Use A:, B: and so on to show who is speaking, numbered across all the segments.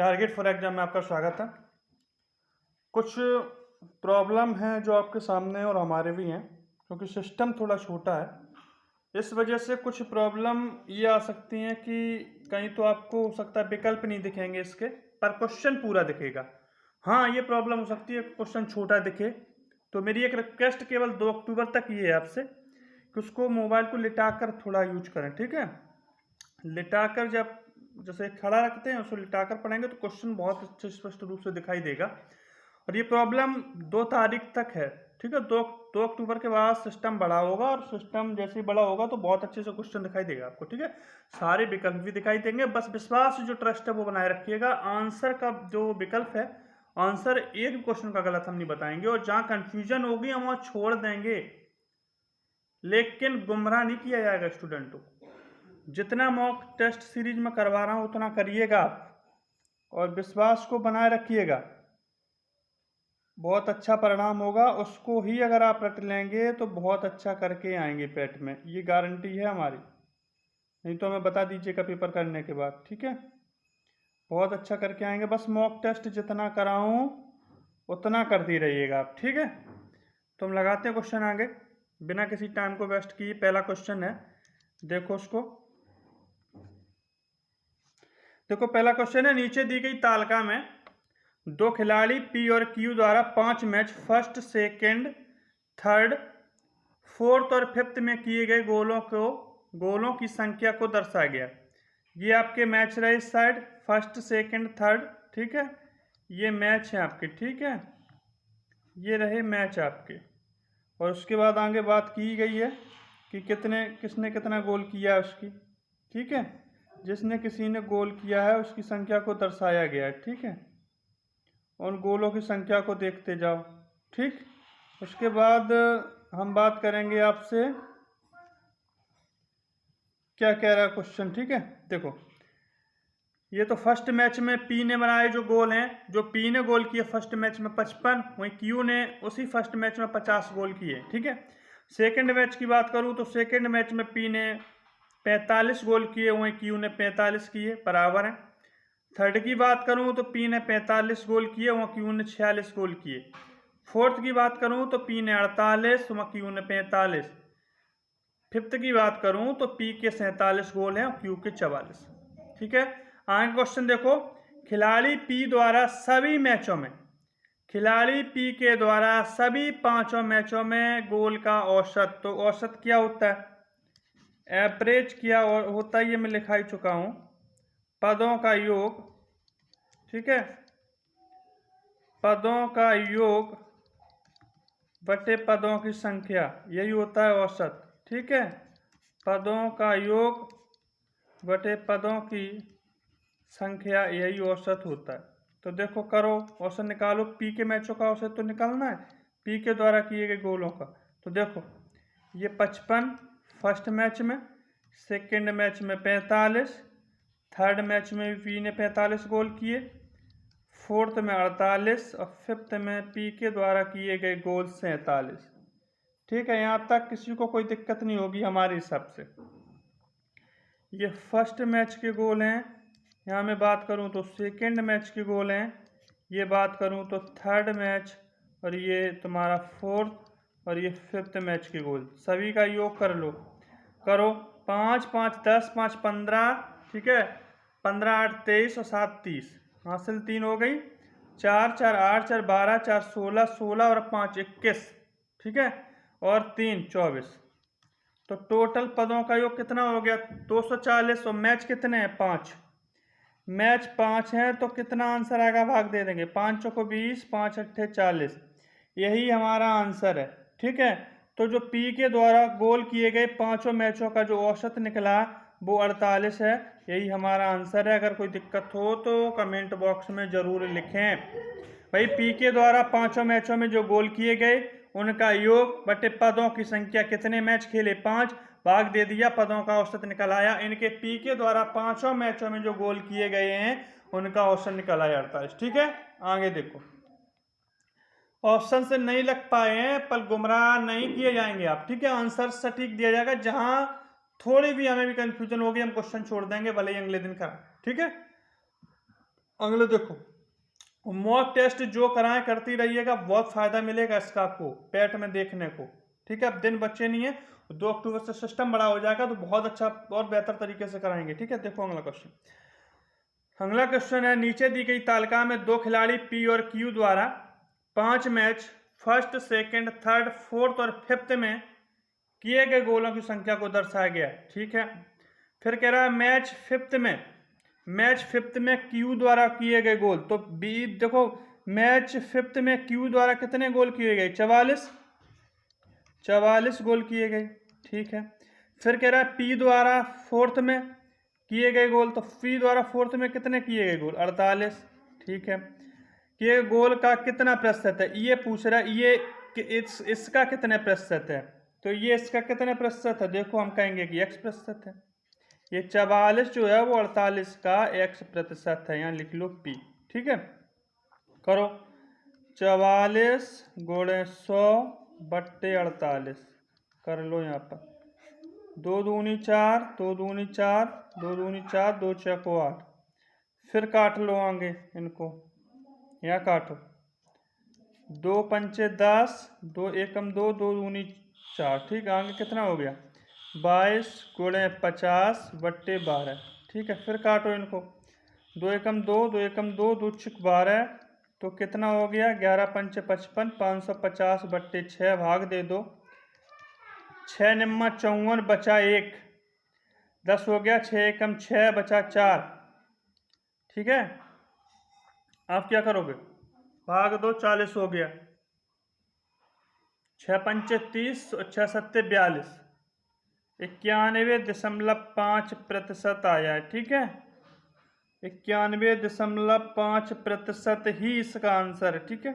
A: Target for exam में आपका स्वागत है। कुछ प्रॉब्लम हैं जो आपके सामने और हमारे भी हैं, क्योंकि सिस्टम थोड़ा छोटा है। इस वजह से कुछ प्रॉब्लम ये आ सकती हैं कि कहीं तो आपको हो सकता है विकल्प नहीं दिखेंगे इसके, पर क्वेश्चन पूरा दिखेगा। हाँ, ये प्रॉब्लम हो सकती है क्वेश्चन छोटा दिखे। तो मेरी एक रिक्वेस्ट केवल 2 अक्टूबर तक ये है आपसे कि उसको मोबाइल को लिटा कर थोड़ा यूज करें, ठीक है। लिटाकर जब जैसे खड़ा रखते हैं उसको लिटाकर पढ़ेंगे तो क्वेश्चन बहुत अच्छे स्पष्ट रूप से दिखाई देगा। और ये प्रॉब्लम 2 तारीख तक है, ठीक है। 2 अक्टूबर के बाद सिस्टम बड़ा होगा और सिस्टम जैसे ही बड़ा होगा तो बहुत अच्छे से क्वेश्चन दिखाई देगा आपको, ठीक है। सारे विकल्प भी दिखाई देंगे, बस विश्वास जो ट्रस्ट है वो बनाए रखिएगा। आंसर का जो विकल्प है, आंसर एक क्वेश्चन का गलत हम नहीं बताएंगे, और जहां कंफ्यूजन होगी हम वहां छोड़ देंगे, लेकिन गुमराह नहीं किया जाएगा स्टूडेंट को। जितना मॉक टेस्ट सीरीज में करवा रहा हूं उतना करिएगा और विश्वास को बनाए रखिएगा, बहुत अच्छा परिणाम होगा। उसको ही अगर आप रट लेंगे तो बहुत अच्छा करके आएंगे पेट में, ये गारंटी है हमारी। नहीं तो हमें बता दीजिएगा पेपर करने के बाद, ठीक है। बहुत अच्छा करके आएंगे, बस मॉक टेस्ट जितना कराऊं उतना करती रहिएगा आप, ठीक है। तो हम लगाते हैं क्वेश्चन आगे बिना किसी टाइम को वेस्ट किए। पहला क्वेश्चन है, देखो उसको। देखो पहला क्वेश्चन है, नीचे दी गई तालिका में 2 खिलाड़ी पी और क्यू द्वारा 5 match first, second, third, fourth और फिफ्थ में किए गए गोलों की संख्या को दर्शाया गया। ये आपके मैच रहे इस साइड, फर्स्ट, सेकंड, थर्ड, ठीक है। ये मैच है आपके, ठीक है। ये रहे मैच आपके। और उसके बाद आगे बात की गई है कि किसने कितना गोल किया है उसकी, ठीक है। जिसने किसी ने गोल किया है उसकी संख्या को दर्शाया गया है, ठीक है। उन गोलों की संख्या को देखते जाओ, ठीक। उसके बाद हम बात करेंगे आपसे क्या कह रहा है क्वेश्चन, ठीक है। देखो ये तो फर्स्ट मैच में पी ने बनाए जो गोल हैं, जो पी ने गोल किए फर्स्ट मैच में 55, वहीं क्यू ने उसी फर्स्ट मैच में 50 गोल किए, ठीक है। सेकंड मैच की बात करूं तो सेकंड मैच में पी ने 45 गोल किए, वहीं क्यू ने 45 किए, बराबर है। थर्ड की बात करूं तो पी ने 45 गोल किए, वहाँ क्यू ने 46 गोल किए। फोर्थ की बात करूं तो पी ने 48, वहाँ क्यू ने 45। फिफ्थ की बात करूं तो पी के 47 गोल हैं और क्यू के 44, ठीक है। आगे क्वेश्चन देखो, खिलाड़ी पी द्वारा सभी मैचों में, खिलाड़ी पी के द्वारा सभी 5 मैचों में गोल का औसत, तो औसत क्या होता है, एवरेज क्या होता है, ये मैं लिखा ही चुका हूं, पदों का योग, ठीक है। पदों का योग बटे पदों की संख्या, यही होता है औसत, ठीक है। पदों का योग बटे पदों की संख्या, यही औसत होता है। तो देखो करो, औसत निकालो, पी के मैचों का औसत तो निकालना है, पी के द्वारा किए गए गोलों का। तो देखो ये 55 फर्स्ट मैच में, सेकंड मैच में 45, थर्ड मैच में पी ने 45 गोल किए, फोर्थ में 48 और फिफ्थ में पी के द्वारा किए गए गोल 47, ठीक है। यहाँ तक किसी को कोई दिक्कत नहीं होगी हमारे हिसाब से। ये फर्स्ट मैच के गोल हैं, यहाँ मैं बात करूँ तो सेकंड मैच के गोल हैं, ये बात करूँ तो थर्ड मैच, और ये तुम्हारा फोर्थ, और ये फिफ्थ मैच के गोल। सभी का योग कर लो, करो। 5 5 10, 5 15, ठीक है। 15 8 23 और 7 30, हासिल 3 हो गई। 4 4 8 4 12, 4 16, 16 और 5 21, ठीक है। और 3 24, तो टोटल पदों का योग कितना हो गया, 240। और मैच कितने हैं, 5 मैच 5 हैं, तो कितना आंसर आएगा, भाग दे देंगे, 5 चौको 20, 5 अट्ठे 40, यही हमारा आंसर है, ठीक है। तो जो पी के द्वारा गोल किए गए 5 मैचों का जो औसत निकला वो 48 है, यही हमारा आंसर है। अगर कोई दिक्कत हो तो कमेंट बॉक्स में जरूर लिखें। भाई पी के द्वारा 5 मैचों में जो गोल किए गए उनका योग बटे पदों की संख्या, कितने मैच खेले, 5, भाग दे दिया, पदों का औसत निकल आया। इनके पी के द्वारा 5 मैचों में जो गोल किए गए हैं उनका औसत निकल आया 48, ठीक है। आगे देखो, ऑप्शन से नहीं लग पाए हैं पर गुमराह नहीं किए जाएंगे आप, ठीक है। आंसर सटीक दिया जाएगा, जहां थोड़ी भी हमें भी कंफ्यूजन होगी हम क्वेश्चन छोड़ देंगे, भले ही अगले दिन का, ठीक है। अगले देखो, मॉक टेस्ट जो कराएं करती रहिएगा, बहुत फायदा मिलेगा इसका आपको पेट में देखने को। ठीक है, अब दिन बच्चे नहीं है, 2 अक्टूबर से सिस्टम बड़ा हो जाएगा तो बहुत अच्छा और बेहतर तरीके से कराएंगे। ठीक है, देखो अगला क्वेश्चन। अगला क्वेश्चन है, नीचे दी गई तालिका में 2 खिलाड़ी पी और क्यू द्वारा 5 match first, second, third, fourth और फिफ्थ में किए गए गोलों की संख्या को दर्शाया गया। ठीक है, फिर कह रहा है मैच फिफ्थ में क्यू द्वारा किए गए गोल। तो बी देखो, मैच फिफ्थ में क्यू द्वारा कितने गोल किए गए? 44 गोल किए गए। ठीक है, फिर कह रहा है पी द्वारा फोर्थ में किए गए गोल। तो पी द्वारा फोर्थ में कितने किए गए गोल? 48। ठीक है, किए गोल का कितना प्रतिशत है ये पूछ रहा है, ये इसका कितने प्रतिशत है? तो ये इसका कितने प्रतिशत है? देखो हम कहेंगे कि x प्रतिशत है। ये 44 जो है वो 48 का x प्रतिशत है, यहाँ लिख लो p। ठीक है, करो 44 गुणे 100 बट्टे 48 कर लो यहाँ पर। 2 दूनी 4, 2 दूनी 4, 2 दूनी 4, 2 चौको 8। फिर काट लो आगे इनको, यहाँ काटो। 2 पंचे 10, 2 एकम 2, 2 दूनी 4। ठीक है, आगे कितना हो गया? 22 गुणे 50 बट्टे 12। ठीक है, फिर काटो इनको। 2 एकम 2, 2 एकम 2, 2 छिक 12। तो कितना हो गया? 11 पंचे 55, 550 बट्टे 6 भाग दे दो। 6 निम्मा 54 बचा 1, 10 हो गया। 6 एकम 6 बचा 4। ठीक है, आप क्या करोगे? भाग दो, 40 हो गया। 6 पंचे 30 और 6 सत्ते 42, 91.5% आया है। ठीक है, 91.5% ही इसका आंसर है। ठीक है,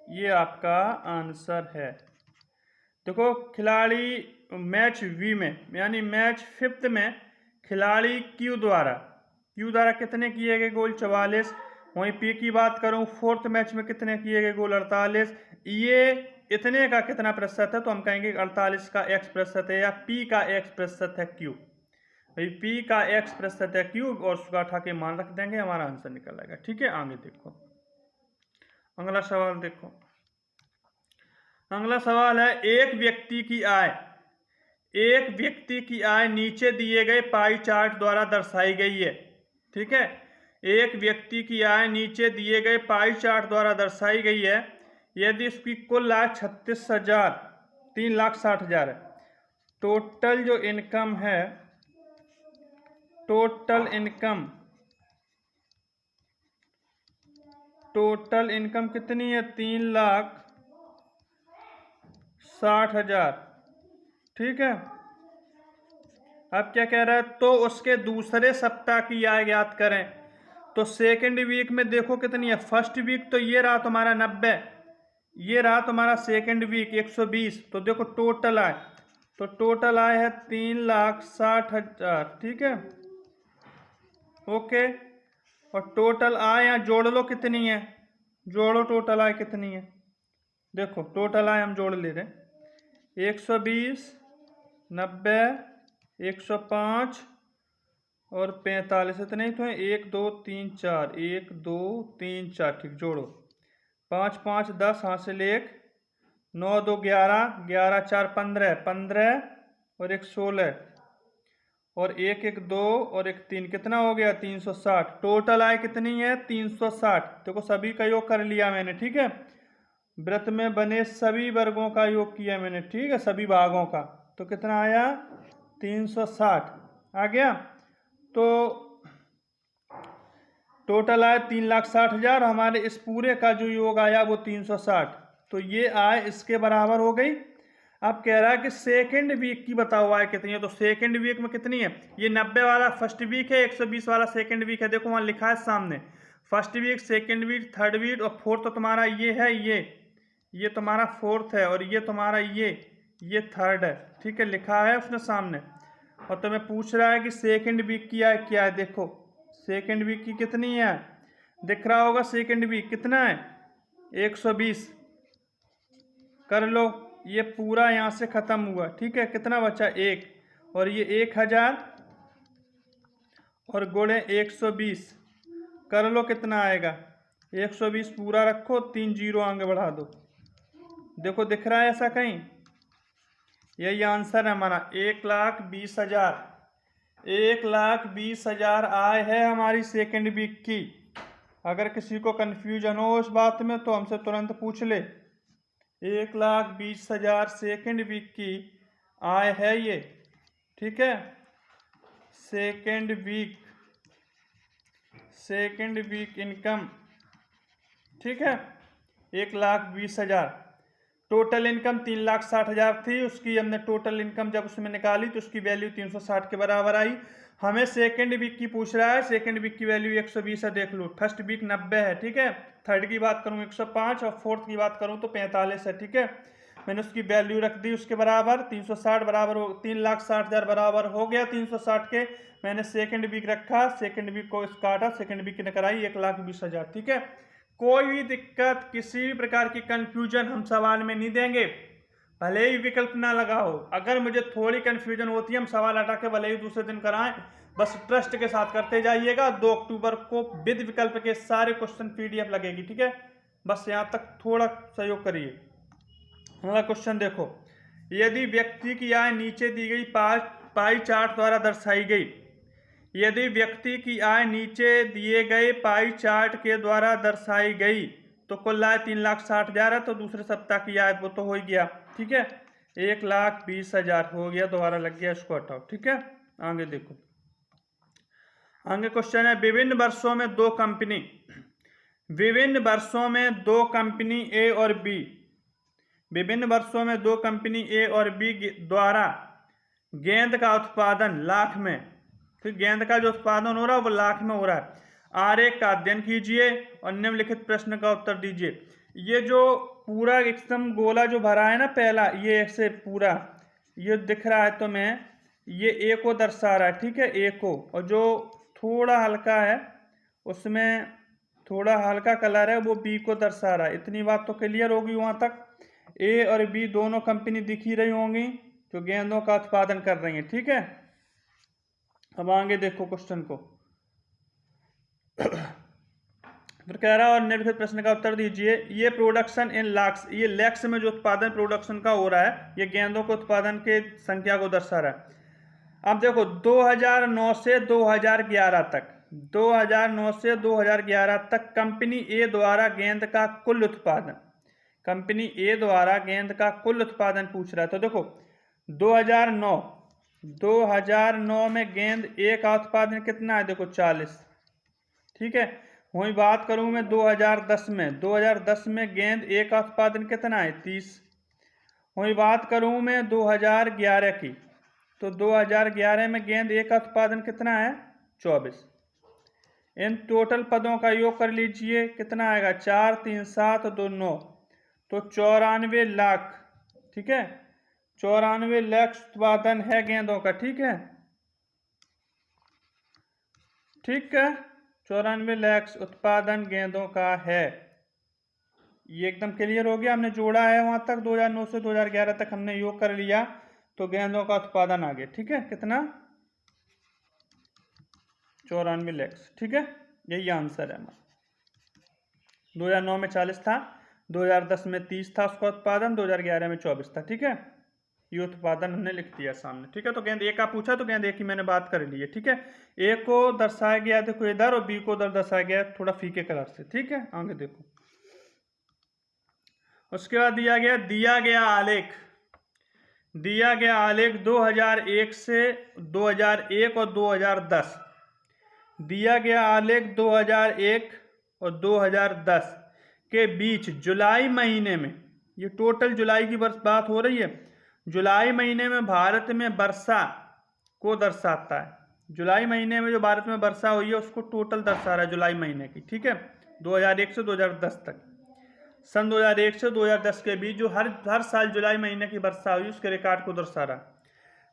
A: ये आपका आंसर है। देखो, खिलाड़ी मैच वी में यानी मैच फिफ्थ में खिलाड़ी क्यू द्वारा कितने किए गए गोल? 44। वहीं पी की बात करूं, फोर्थ मैच में कितने किए गए गोल? 48। ये इतने का कितना प्रतिशत है? तो हम कहेंगे 48 का x प्रतिशत है, या p का x प्रतिशत है q। भाई p का x प्रतिशत है q, और उसका उठा के मान रख देंगे, हमारा आंसर निकल आएगा। ठीक है, आगे देखो अगला सवाल। देखो अगला सवाल है, एक व्यक्ति की आय नीचे दिए गए पाई चार्ट द्वारा दर्शाई गई है। ठीक है, एक व्यक्ति की आय नीचे दिए गए पाई चार्ट द्वारा दर्शाई गई है। यदि उसकी कुल आय 3,60,000 है, टोटल जो इनकम है, टोटल इनकम कितनी है? 3,60,000। ठीक है, अब क्या कह रहा है? तो उसके दूसरे सप्ताह की आय ज्ञात करें। तो सेकंड वीक में देखो कितनी है? फर्स्ट वीक तो ये रहा तुम्हारा 90, ये रहा तुम्हारा सेकंड वीक 120। तो देखो टोटल आय, तो टोटल आय है 3,60,000। ठीक है, ओके। और टोटल आय यहाँ जोड़ लो कितनी है, जोड़ो टोटल आय कितनी है। देखो टोटल आय हम जोड़ ले रहे हैं, 120, 90, 105 और 45, इतने ही तो है। 1 2 3 4, 1 2 3 4। ठीक, जोड़ो। 5 5 10, हासिल 1, 9 2 11, 11 4 15, 15 और 1 16 और 1 1 2 और 1 3, कितना हो गया? 360। टोटल आय कितनी है? 360। देखो सभी का योग कर लिया मैंने। ठीक है, वृत्त में बने सभी वर्गों का योग किया मैंने। ठीक है, सभी भागों का। तो कितना आया? 360 आ गया। तो टोटल आय 3,60,000, हमारे इस पूरे का जो योग आया वो 360। तो ये आय इसके बराबर हो गई। अब कह रहा है कि सेकंड वीक की बताओ आय कितनी है। तो सेकंड वीक में कितनी है? ये 90 वाला फर्स्ट वीक है, 120 वाला सेकंड वीक है। देखो वहां लिखा है सामने, first week, second week, third week और फोर्थ। तो तुम्हारा ये है, ये तुम्हारा फोर्थ है, और ये तुम्हारा ये थर्ड है। ठीक है, लिखा है उसने सामने। और तुम्हें पूछ रहा है कि सेकंड वीक की आय क्या है। देखो सेकंड वीक की कितनी है, दिख रहा होगा। सेकंड वीक कितना है? 120 कर लो। ये पूरा यहाँ से खत्म हुआ। ठीक है, कितना बचा? 1, और ये 1,000 और गुणे 120 कर लो, कितना आएगा? 120 पूरा रखो, 3 जीरो आगे बढ़ा दो। देखो दिख रहा है ऐसा कहीं? यही आंसर है हमारा, 1,20,000। 1,20,000 आय है हमारी सेकेंड वीक की। अगर किसी को कन्फ्यूजन हो इस बात में तो हमसे तुरंत पूछ ले। 1,20,000 सेकेंड वीक की आय है ये, ठीक है। सेकेंड वीक इनकम, ठीक है, 1,20,000। टोटल इनकम 3,60,000 थी, उसकी हमने टोटल इनकम जब उसमें निकाली तो उसकी वैल्यू 360 के बराबर आई। हमें सेकेंड वीक की पूछ रहा है, सेकेंड वीक की वैल्यू 120 है, देख लो। फर्स्ट वीक 90 है, ठीक है। थर्ड की बात करूँ 105 और फोर्थ की बात करूँ तो 45 है, ठीक है। मैंने उसकी वैल्यू रख दी उसके बराबर 360 बराबर हो 3,60,000 बराबर हो गया 360 के। मैंने सेकेंड वीक रखा, सेकेंड वीक को काटा, सेकेंड वीक की कराई 1,20,000, ठीक है। कोई भी दिक्कत, किसी भी प्रकार की कंफ्यूजन हम सवाल में नहीं देंगे, भले ही विकल्प ना लगाओ। अगर मुझे थोड़ी कंफ्यूजन होती है हम सवाल हटा के भले ही दूसरे दिन कराएं, बस ट्रस्ट के साथ करते जाइएगा। 2 अक्टूबर को विद विकल्प के सारे क्वेश्चन PDF लगेगी, ठीक है। बस यहाँ तक थोड़ा सहयोग करिए। अगला क्वेश्चन देखो, यदि व्यक्ति की आय नीचे दी गई पाई चार्ट द्वारा दर्शाई गई, यदि व्यक्ति की आय नीचे दिए गए पाई चार्ट के द्वारा दर्शाई गई तो कुल आय 3,60,000 है, तो दूसरे सप्ताह की आय वो तो हो ही गया, ठीक है। 1,20,000 हो गया, दोबारा लग गया, इसको हटाओ, ठीक है। आगे देखो, आगे क्वेश्चन है, विभिन्न वर्षों में दो कंपनी ए और बी, विभिन्न वर्षों में दो कंपनी ए और बी द्वारा गेंद का उत्पादन लाख में, तो गेंद का जो उत्पादन हो रहा है वो लाख में हो रहा है। आरेख का अध्ययन कीजिए और निम्नलिखित प्रश्न का उत्तर दीजिए। ये जो पूरा एकदम गोला जो भरा है ना पहला, ये ऐसे पूरा ये दिख रहा है तो मैं ये ए को दर्शा रहा है, ठीक है, ए को। और जो थोड़ा हल्का है उसमें थोड़ा हल्का कलर है वो बी को दर्शा रहा है। इतनी बात तो क्लियर होगी वहां तक। ए और बी दोनों कंपनी दिख ही रही होंगी जो गेंदों का उत्पादन कर रही हैं, ठीक है। अब आगे देखो क्वेश्चन को, फिर कह रहा है और निम्नलिखित प्रश्न का उत्तर दीजिए। ये प्रोडक्शन इन लाख्स, ये लैक्स में जो उत्पादन प्रोडक्शन का हो रहा है ये गेंदों के उत्पादन के संख्या को दर्शा रहा है। अब देखो 2009 से 2011 तक, 2009 से 2011 तक कंपनी ए द्वारा गेंद का कुल उत्पादन, कंपनी ए द्वारा गेंद का कुल उत्पादन पूछ रहा है। तो देखो 2009 में गेंद ए का उत्पादन कितना है, देखो 40, ठीक है। वही बात करूं मैं 2010 में, 2010 में गेंद ए का उत्पादन कितना है, 30। वही बात करूं मैं 2011 की, तो 2011 में गेंद ए का उत्पादन कितना है, 24। इन टोटल पदों का योग कर लीजिए, कितना आएगा, 4 3 7 2 9, तो 94 लाख, ठीक है। 94 लाख उत्पादन है गेंदों का, ठीक है, ठीक है। 94 लाख उत्पादन गेंदों का है। ये एकदम क्लियर हो गया, हमने जोड़ा है वहां तक 2009 से 2011 तक हमने योग कर लिया तो गेंदों का उत्पादन आ गया, ठीक है। कितना, 94 लाख, ठीक है। यही आंसर है हमारा। 2009 में 40 था, 2010 में 30 था उसका उत्पादन, 2011 में 24 था, ठीक है। ये उत्पादन हमने लिख दिया सामने, ठीक है। तो गेंद ए का पूछा तो गेंद ए की मैंने बात कर ली है, ठीक है। ए को दर्शाया गया देखो इधर और बी को उधर दर्शाया गया थोड़ा फीके कलर से, ठीक है। आगे देखो, उसके बाद दिया गया आलेख 2001 से 2001 और 2010, दिया गया आलेख 2001 और 2010 के बीच जुलाई महीने में, ये टोटल जुलाई की बात हो रही है, जुलाई महीने में भारत में वर्षा को दर्शाता है। जुलाई महीने में जो भारत में वर्षा हुई है उसको टोटल दर्शा रहा है जुलाई महीने की, ठीक है। 2001 से 2010 तक, सन 2001 से 2010 के बीच जो हर साल जुलाई महीने की वर्षा हुई उसके रिकॉर्ड को दर्शा रहा।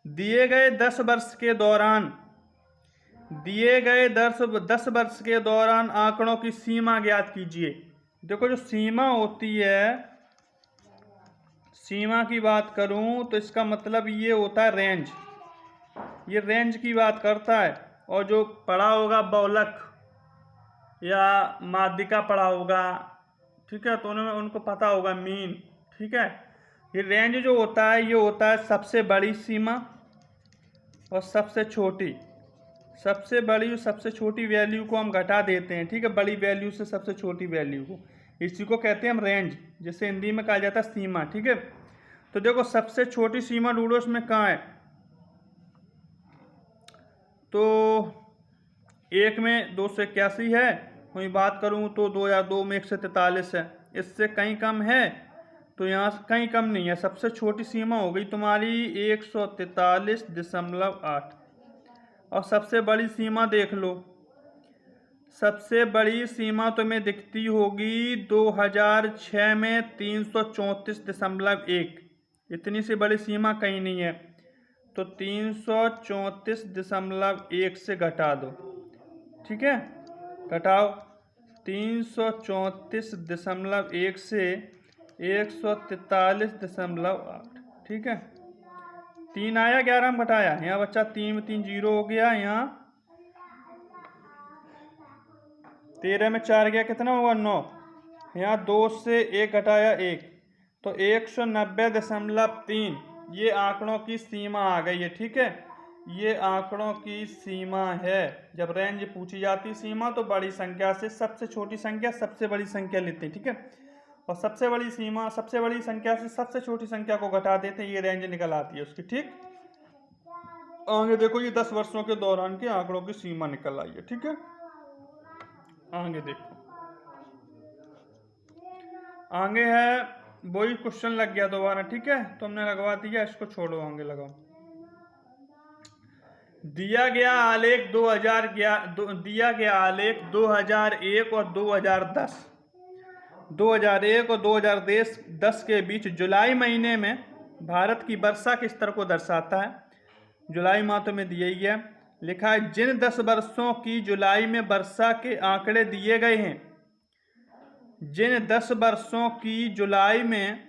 A: दिए गए 10 वर्ष के दौरान आंकड़ों की सीमा ज्ञात कीजिए। देखो जो सीमा होती है, सीमा की बात करूं तो इसका मतलब ये होता है रेंज, ये रेंज की बात करता है। और जो पढ़ा होगा बहुलक या माध्यिका पढ़ा होगा, ठीक है, तो उनको पता होगा मीन। ठीक है, ये रेंज जो होता है ये होता है सबसे बड़ी सीमा और सबसे छोटी। सबसे बड़ी और सबसे छोटी वैल्यू को हम घटा देते हैं, ठीक है, बड़ी वैल्यू से सबसे छोटी वैल्यू को, इसी को कहते हैं हम रेंज, जिसे हिंदी में कहा जाता है सीमा। ठीक है, तो देखो सबसे छोटी सीमा ढूंढो, उसमें कहाँ है, तो 1 में 281 है, वही बात करूँ तो 2002 में 143 है, इससे कहीं कम है, तो यहाँ से कहीं कम नहीं है। सबसे छोटी सीमा हो गई तुम्हारी 143.8। और सबसे बड़ी सीमा देख लो, सबसे बड़ी सीमा तुम्हें दिखती होगी 2006 में 334.1। इतनी सी बड़ी सीमा कहीं नहीं है, तो 334.1 से घटा दो। ठीक है, घटाओ 334.1 से 143.8। ठीक है, 3 आया, 11 में घटाया, यहाँ बच्चा 3 में 3 0 हो गया, यहाँ 13 में 4 गया, कितना होगा 9, यहाँ 2 से 1 घटाया 1, तो 190.3। ये आंकड़ों की सीमा आ गई है। ठीक है, ये आंकड़ों की सीमा है। जब रेंज पूछी जाती सीमा तो बड़ी संख्या से सबसे छोटी संख्या सबसे बड़ी संख्या लेते हैं। ठीक है, और सबसे बड़ी सीमा सबसे बड़ी संख्या से सबसे छोटी संख्या को घटा देते हैं, ये रेंज निकल आती है उसकी। ठीक, आगे देखो ये 10 वर्षों के दौरान के आंकड़ों की सीमा निकल आई है। ठीक है, आगे देखो, आगे है वही क्वेश्चन लग गया दोबारा। ठीक है, तो हमने लगवा दिया, इसको छोड़ो, आगे लगाओ। दिया गया आलेख 2001 और 2010 2001 और 2010 के बीच जुलाई महीने में भारत की वर्षा के स्तर को दर्शाता है। जुलाई माह तो में दिया ही है, लिखा है जिन 10 वर्षों की जुलाई में वर्षा के आंकड़े दिए गए हैं, जिन 10 वर्षों की जुलाई में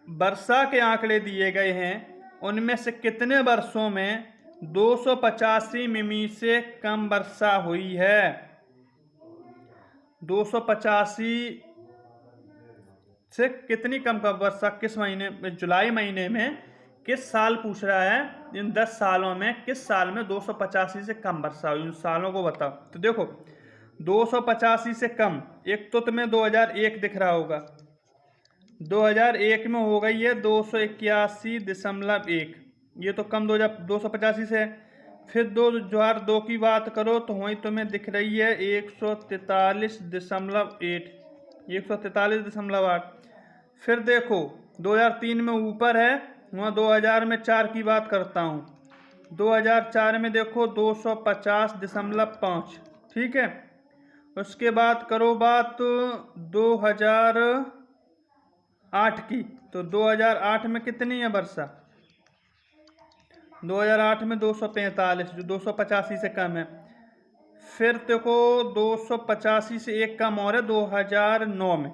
A: वर्षा के आंकड़े दिए गए हैं, उनमें से कितने वर्षों में 285 मिमी से कम वर्षा हुई है। 285 से कितनी कम का वर्षा किस महीने में, जुलाई महीने में, किस साल पूछ रहा है, इन 10 सालों में किस साल में 285 से कम वर्षा हुई, उन सालों को बताओ। तो देखो 285 से कम, एक तो तुम्हें 2001 दिख रहा होगा, 2001 में हो गई है 281.1, ये तो कम 285 से है। फिर 2002 की बात करो तो वही तुम्हें दिख रही है 143.8। फिर देखो 2003 में ऊपर है, वहाँ 2000 में 4 की बात करता हूँ, 2004 में देखो 250.5। ठीक है, उसके बाद करो बात 2008 की, तो 2008 में कितनी है वर्षा, 2008 में 245, जो 285 से कम है। फिर देखो 285 से एक कम और है 2009 में,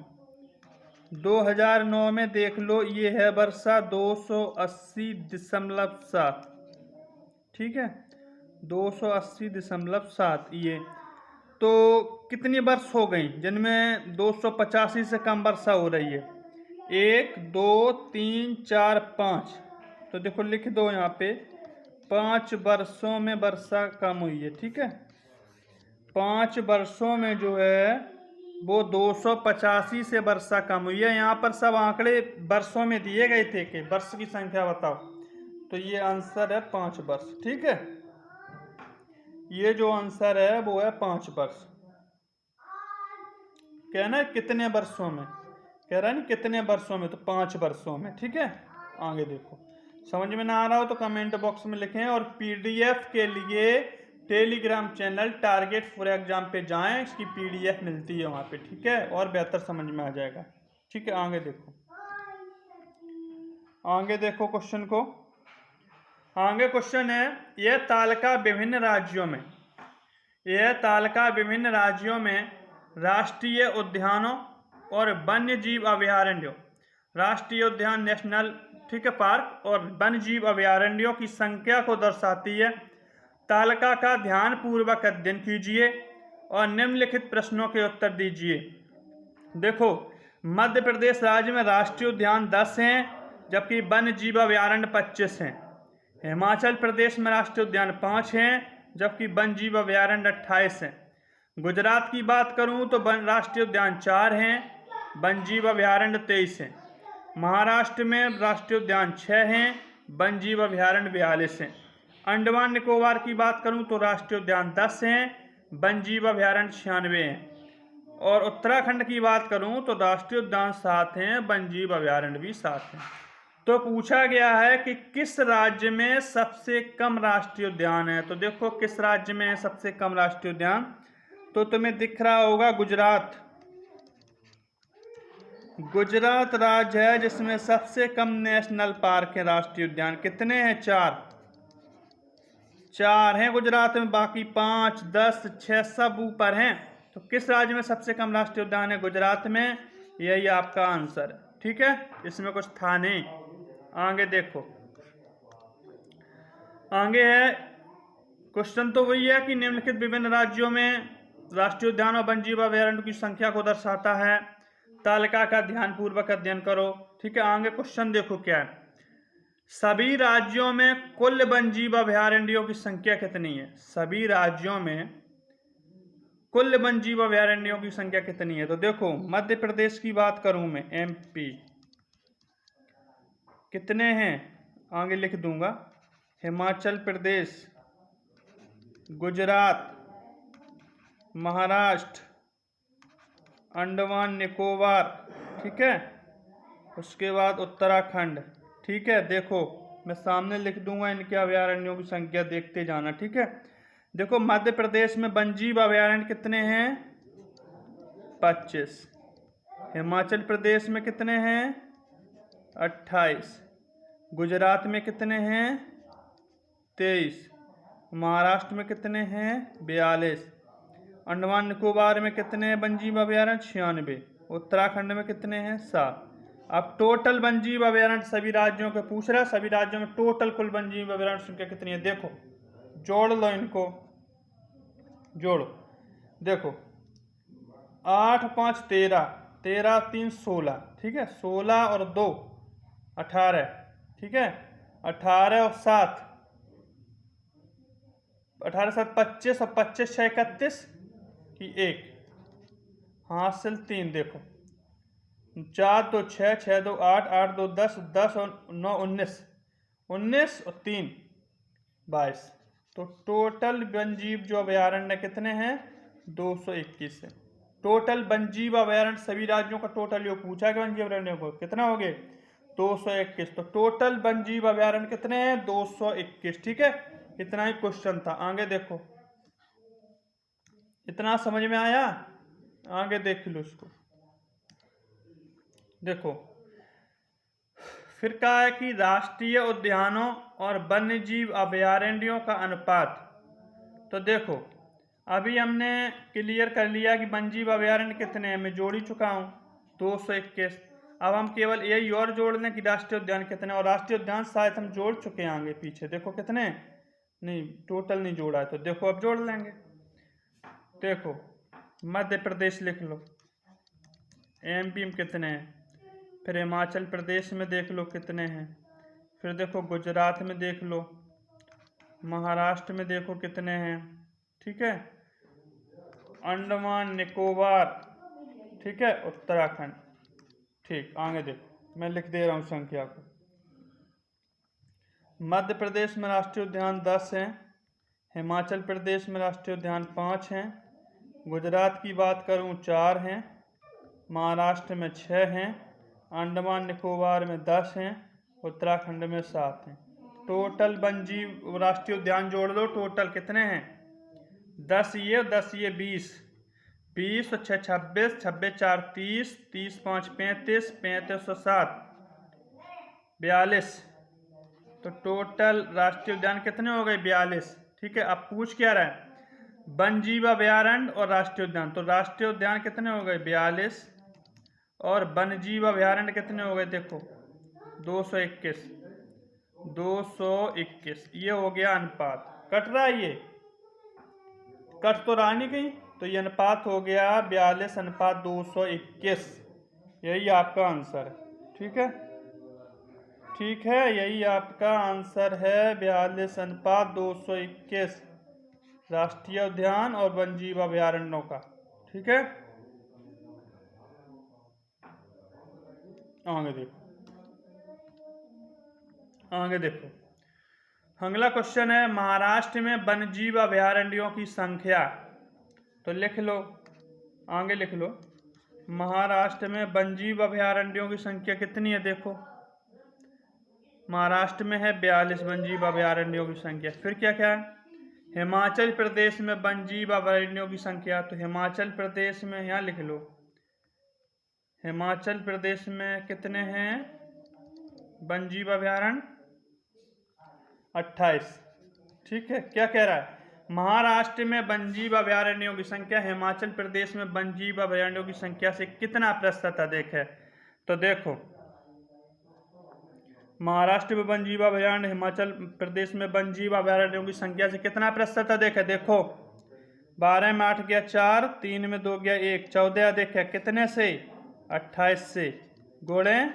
A: 2009 में देख लो ये है वर्षा 280.7। ठीक है, 280.7 ये, तो कितनी वर्ष हो गई जिनमें 285 से कम वर्षा हो रही है, 1 2 3 4 5, तो देखो लिख दो यहाँ पे 5 वर्षों में वर्षा कम हुई है। ठीक है, 5 वर्षों में जो है वो 285 से वर्षा कम हुई है। यहाँ पर सब आंकड़े वर्षों में दिए गए थे कि वर्ष की संख्या बताओ, तो ये आंसर है 5 वर्ष। ठीक है, ये जो आंसर है वो है 5 वर्ष। कहना है कितने वर्षों में, कह रहा है ना कितने वर्षों में, तो 5 वर्षों में। ठीक है, आगे देखो, समझ में ना आ रहा हो तो कमेंट बॉक्स में लिखें, और पीडीएफ के लिए Telegram channel target for exam पे जाएं, इसकी पीडीएफ मिलती है वहाँ पे। ठीक है, और बेहतर समझ में आ जाएगा। ठीक है, आगे देखो, आगे देखो क्वेश्चन को। आगे क्वेश्चन है, यह तालिका विभिन्न राज्यों में राष्ट्रीय उद्यानों और वन्य जीव अभयारण्यों, राष्ट्रीय उद्यान नेशनल, ठीक है, पार्क और वन्य जीव अभयारण्यों की संख्या को दर्शाती है। तालिका का ध्यानपूर्वक अध्ययन कीजिए और निम्नलिखित प्रश्नों के उत्तर दीजिए। देखो, मध्य प्रदेश राज्य में राष्ट्रीय उद्यान 10 हैं, जबकि वन्य जीव अभयारण्य 25 हैं। हिमाचल प्रदेश में राष्ट्रीय उद्यान 5 हैं, जबकि वन्य जीव अभयारण्य 28 हैं। गुजरात की बात करूं तो राष्ट्रीय उद्यान 4 हैं, वन्य जीव अभयारण्य 23 हैं। महाराष्ट्र में राष्ट्रीय उद्यान 6 हैं, वन्य जीव अभयारण्य 42 हैं। अंडमान निकोबार की बात करूं तो राष्ट्रीय उद्यान 10 हैं, वन्य जीव अभयारण्य 96 हैं। और उत्तराखंड की बात करूं तो राष्ट्रीय उद्यान 7 हैं, वन्य जीव अभयारण्य भी 7 हैं। तो पूछा गया है कि किस राज्य में सबसे कम राष्ट्रीय उद्यान है। तो देखो, किस राज्य में है सबसे कम राष्ट्रीय उद्यान, तो तुम्हें दिख रहा होगा गुजरात। गुजरात राज्य है जिसमें सबसे कम नेशनल पार्क है, राष्ट्रीय उद्यान। कितने हैं? 4 हैं गुजरात में, बाकी 5, 10, 6 सब ऊपर हैं। तो किस राज्य में सबसे कम राष्ट्रीय उद्यान है? गुजरात में। यही आपका आंसर है, ठीक है, इसमें कुछ था नहीं। आगे देखो, आगे है क्वेश्चन तो वही है कि निम्नलिखित विभिन्न राज्यों में राष्ट्रीय उद्यान और वन्य जीव अभयारण्य की संख्या को दर्शाता है। तालिका का ध्यानपूर्वक अध्ययन करो, ठीक है। आगे क्वेश्चन देखो क्या है। सभी राज्यों में कुल वन्य जीव अभयारण्यों की संख्या कितनी है? सभी राज्यों में कुल वन्य जीव अभयारण्यों की संख्या कितनी है? तो देखो, मध्य प्रदेश की बात करूं मैं, MP, कितने हैं? आगे लिख दूंगा। हिमाचल प्रदेश, गुजरात, महाराष्ट्र, अंडमान निकोबार, ठीक है, उसके बाद उत्तराखंड, ठीक है। देखो, मैं सामने लिख दूंगा इनके अभयारण्यों की संख्या, देखते जाना, ठीक है। देखो, मध्य प्रदेश में वन्य जीव अभयारण्य कितने हैं? 25। हिमाचल प्रदेश में कितने हैं? 28। गुजरात में कितने हैं? 23। महाराष्ट्र में कितने हैं? 42। अंडमान निकोबार में कितने हैं वन्य जीव अभयारण्य? 96। उत्तराखंड में कितने हैं? 7। अब टोटल वन्य जीव अभयारण्य सभी राज्यों के पूछ रहा है, सभी राज्यों में टोटल कुल वन्य जीव अभयारण्य संख्या कितनी है? देखो, जोड़ लो, इनको जोड़ो। देखो, 8, 5, 13, 13, 3, 16, ठीक है, 16 और 2, 18, ठीक है, 18 और 7, 18, 7, 25 और 25, 6, 31 की 1, हासिल 3। देखो, 4, 2, 6, 6, 2, 8, 8, 2, 10, 10 और 9, 19, 19 और 3, 22। तो टोटल वन्य जीव जो अभयारण्य कितने हैं? 221 है। टोटल वन्य जीव अभयारण्य सभी राज्यों का टोटल योग पूछा कि वन्य जीव अभयारण्य को कितना हो गए? 221। तो टोटल वन्य जीव अभयारण्य कितने हैं? 221, ठीक है। इतना ही क्वेश्चन था। आगे देखो, इतना समझ में आया? आगे देख लो इसको। देखो, फिर कहा है कि राष्ट्रीय उद्यानों और वन्य जीव अभयारण्यों का अनुपात। तो देखो, अभी हमने क्लियर कर लिया कि वन्य जीव अभयारण्य कितने हैं, मैं जोड़ ही चुका हूँ, 221। अब हम केवल यही और जोड़ लें कि राष्ट्रीय उद्यान कितने, और राष्ट्रीय उद्यान शायद हम जोड़ चुके हैं आगे पीछे। देखो कितने, नहीं टोटल नहीं जोड़ा है, तो देखो अब जोड़ लेंगे। देखो, मध्य प्रदेश लिख लो, MP में कितने हैं, फिर हिमाचल प्रदेश में देख लो कितने हैं, फिर देखो गुजरात में देख लो, महाराष्ट्र में देखो कितने हैं, ठीक है, अंडमान निकोबार, ठीक है, उत्तराखंड, ठीक। आगे देखो, मैं लिख दे रहा हूँ संख्या को। मध्य प्रदेश में राष्ट्रीय उद्यान 10 हैं, हिमाचल प्रदेश में राष्ट्रीय उद्यान 5 हैं, गुजरात की बात करूँ 4 हैं, महाराष्ट्र में 6 हैं, अंडमान निकोबार में 10 हैं, उत्तराखंड में 7 हैं। टोटल वन्य जीव राष्ट्रीय उद्यान जोड़ लो, टोटल कितने हैं? 10 ये 10 ये 20, 20 और 6 26, 26 4 30, 30 5 35, 35 और 7 42। तो टोटल राष्ट्रीय उद्यान कितने हो गए? 42, ठीक है। अब पूछ क्या रहा है? वन्य जीव अभयारण्य और राष्ट्रीय उद्यान। तो राष्ट्रीय उद्यान कितने हो गए? 42, और वन्य जीव अभयारण्य कितने हो गए? देखो 221, 221, ये हो गया अनुपात। कट रहा है, ये कट तो रहा नहीं कहीं, तो ये अनुपात हो गया 42:221। यही आपका आंसर है। ठीक है, ठीक है, यही आपका आंसर है 42:221 राष्ट्रीय उद्यान और वन्यजीव अभयारण्यों का। ठीक है, आगे देखो, आगे देखो, अगला क्वेश्चन है महाराष्ट्र में वन्यजीव अभयारण्यों की संख्या। तो लिख लो, आगे लिख लो, महाराष्ट्र में वन्यजीव अभयारण्यों की संख्या कितनी है। देखो, महाराष्ट्र में है 42 वन्यजीव अभयारण्यों की संख्या। फिर क्या क्या है, हिमाचल प्रदेश में वन्यजीव अभयारण्यों की संख्या। तो हिमाचल प्रदेश में, यहाँ लिख लो, हिमाचल प्रदेश में कितने हैं वन्यजीव अभयारण्य, 28। ठीक है, क्या कह रहा है, महाराष्ट्र में वन्यजीव अभयारण्यों की संख्या हिमाचल प्रदेश में वन्यजीव अभयारण्यों की संख्या से कितना प्रतिशत अधिक है। तो देखो, महाराष्ट्र में वन्यजीव अभयारण्य हिमाचल प्रदेश में वन्यजीव अभयारण्यों की संख्या से कितना प्रतिशत अधिक है। देखो, 12 में 8 गया 4, 3 में 2 गया 1, 14 अधिक है कितने से, 28 से, गुणे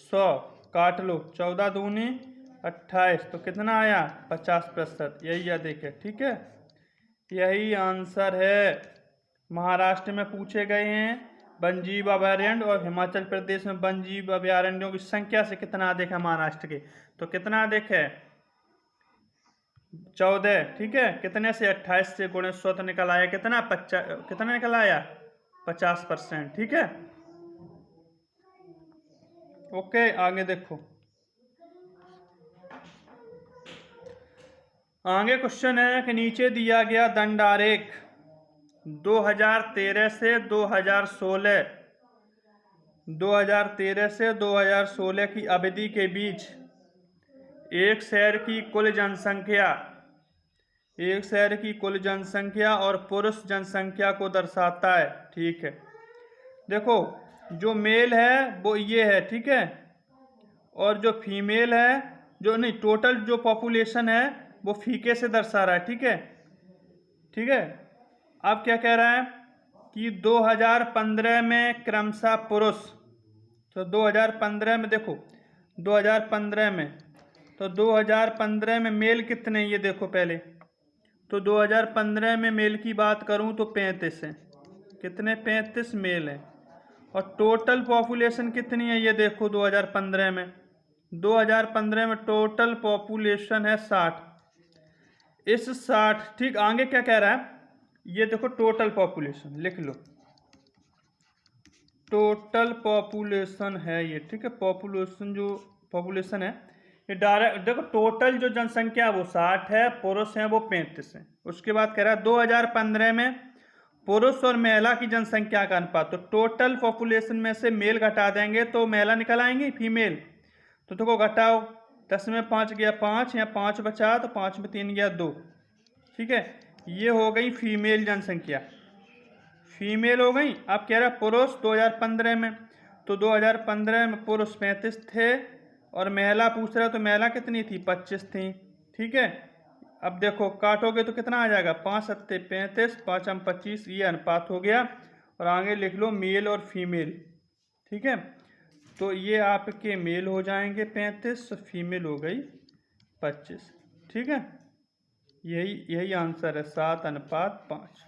A: 100, काट लो, 14 दूनी 28, तो कितना आया 50%। यही अधिक है। ठीक है, यही आंसर है। महाराष्ट्र में पूछे गए हैं वन्यजीव अभयारण्य और हिमाचल प्रदेश में वन्यजीव अभयारण्यों की संख्या से कितना अधिक है महाराष्ट्र के। तो कितना अधिक है, 14। ठीक है, कितने से, 28 से, गुणे 100 तो निकल आया कितना, 50, कितना निकल आया 50%। ठीक है, ओके, आगे देखो, आगे क्वेश्चन है कि नीचे दिया गया दंड आरेख 2013 से 2016 की अवधि के बीच एक शहर की कुल जनसंख्या और पुरुष जनसंख्या को दर्शाता है। ठीक है, देखो, जो मेल है वो ये है। ठीक है, और जो फीमेल है, जो नहीं, टोटल जो पॉपुलेशन है वो फीके से दर्शा रहा है। ठीक है, ठीक है, अब क्या कह रहा है कि 2015 में क्रमशः पुरुष, तो 2015 में देखो, 2015 में, तो 2015 में मेल कितने, ये देखो पहले, तो 2015 में मेल की बात करूं तो 35 है, कितने, 35 मेल है। और टोटल पॉपुलेशन कितनी है, ये देखो, 2015 में टोटल पॉपुलेशन है 60। इस 60, ठीक, आगे क्या कह रहा है, ये देखो टोटल पॉपुलेशन लिख लो, टोटल पॉपुलेशन है ये। ठीक है, पॉपुलेशन है ये डायरेक्ट, देखो टोटल जो जनसंख्या वो 60 है, पुरुष हैं वो 35 है। उसके बाद कह रहा है 2015 में पुरुष और महिला की जनसंख्या का अनुपात। तो टोटल पॉपुलेशन में से मेल घटा देंगे तो महिला निकल आएंगी, फीमेल। तो देखो घटाओ, 10 में 5 गया 5, यहाँ 5 बचा, तो 5 में 3 गया 2। ठीक है, ये हो गई फीमेल जनसंख्या, फीमेल हो गई। अब कह रहा है पुरुष 2015 में, तो 2015 में पुरुष 35 थे और महिला पूछ रहा, तो महिला कितनी थी, 25 थी। ठीक है, अब देखो काटोगे तो कितना आ जाएगा, 5 सत्ते 35, 5 हम 25, ये अनुपात हो गया। और आगे लिख लो मेल और फीमेल। ठीक है, तो ये आपके मेल हो जाएंगे 35, फीमेल हो गई 25। ठीक है, यही आंसर है, 7:5।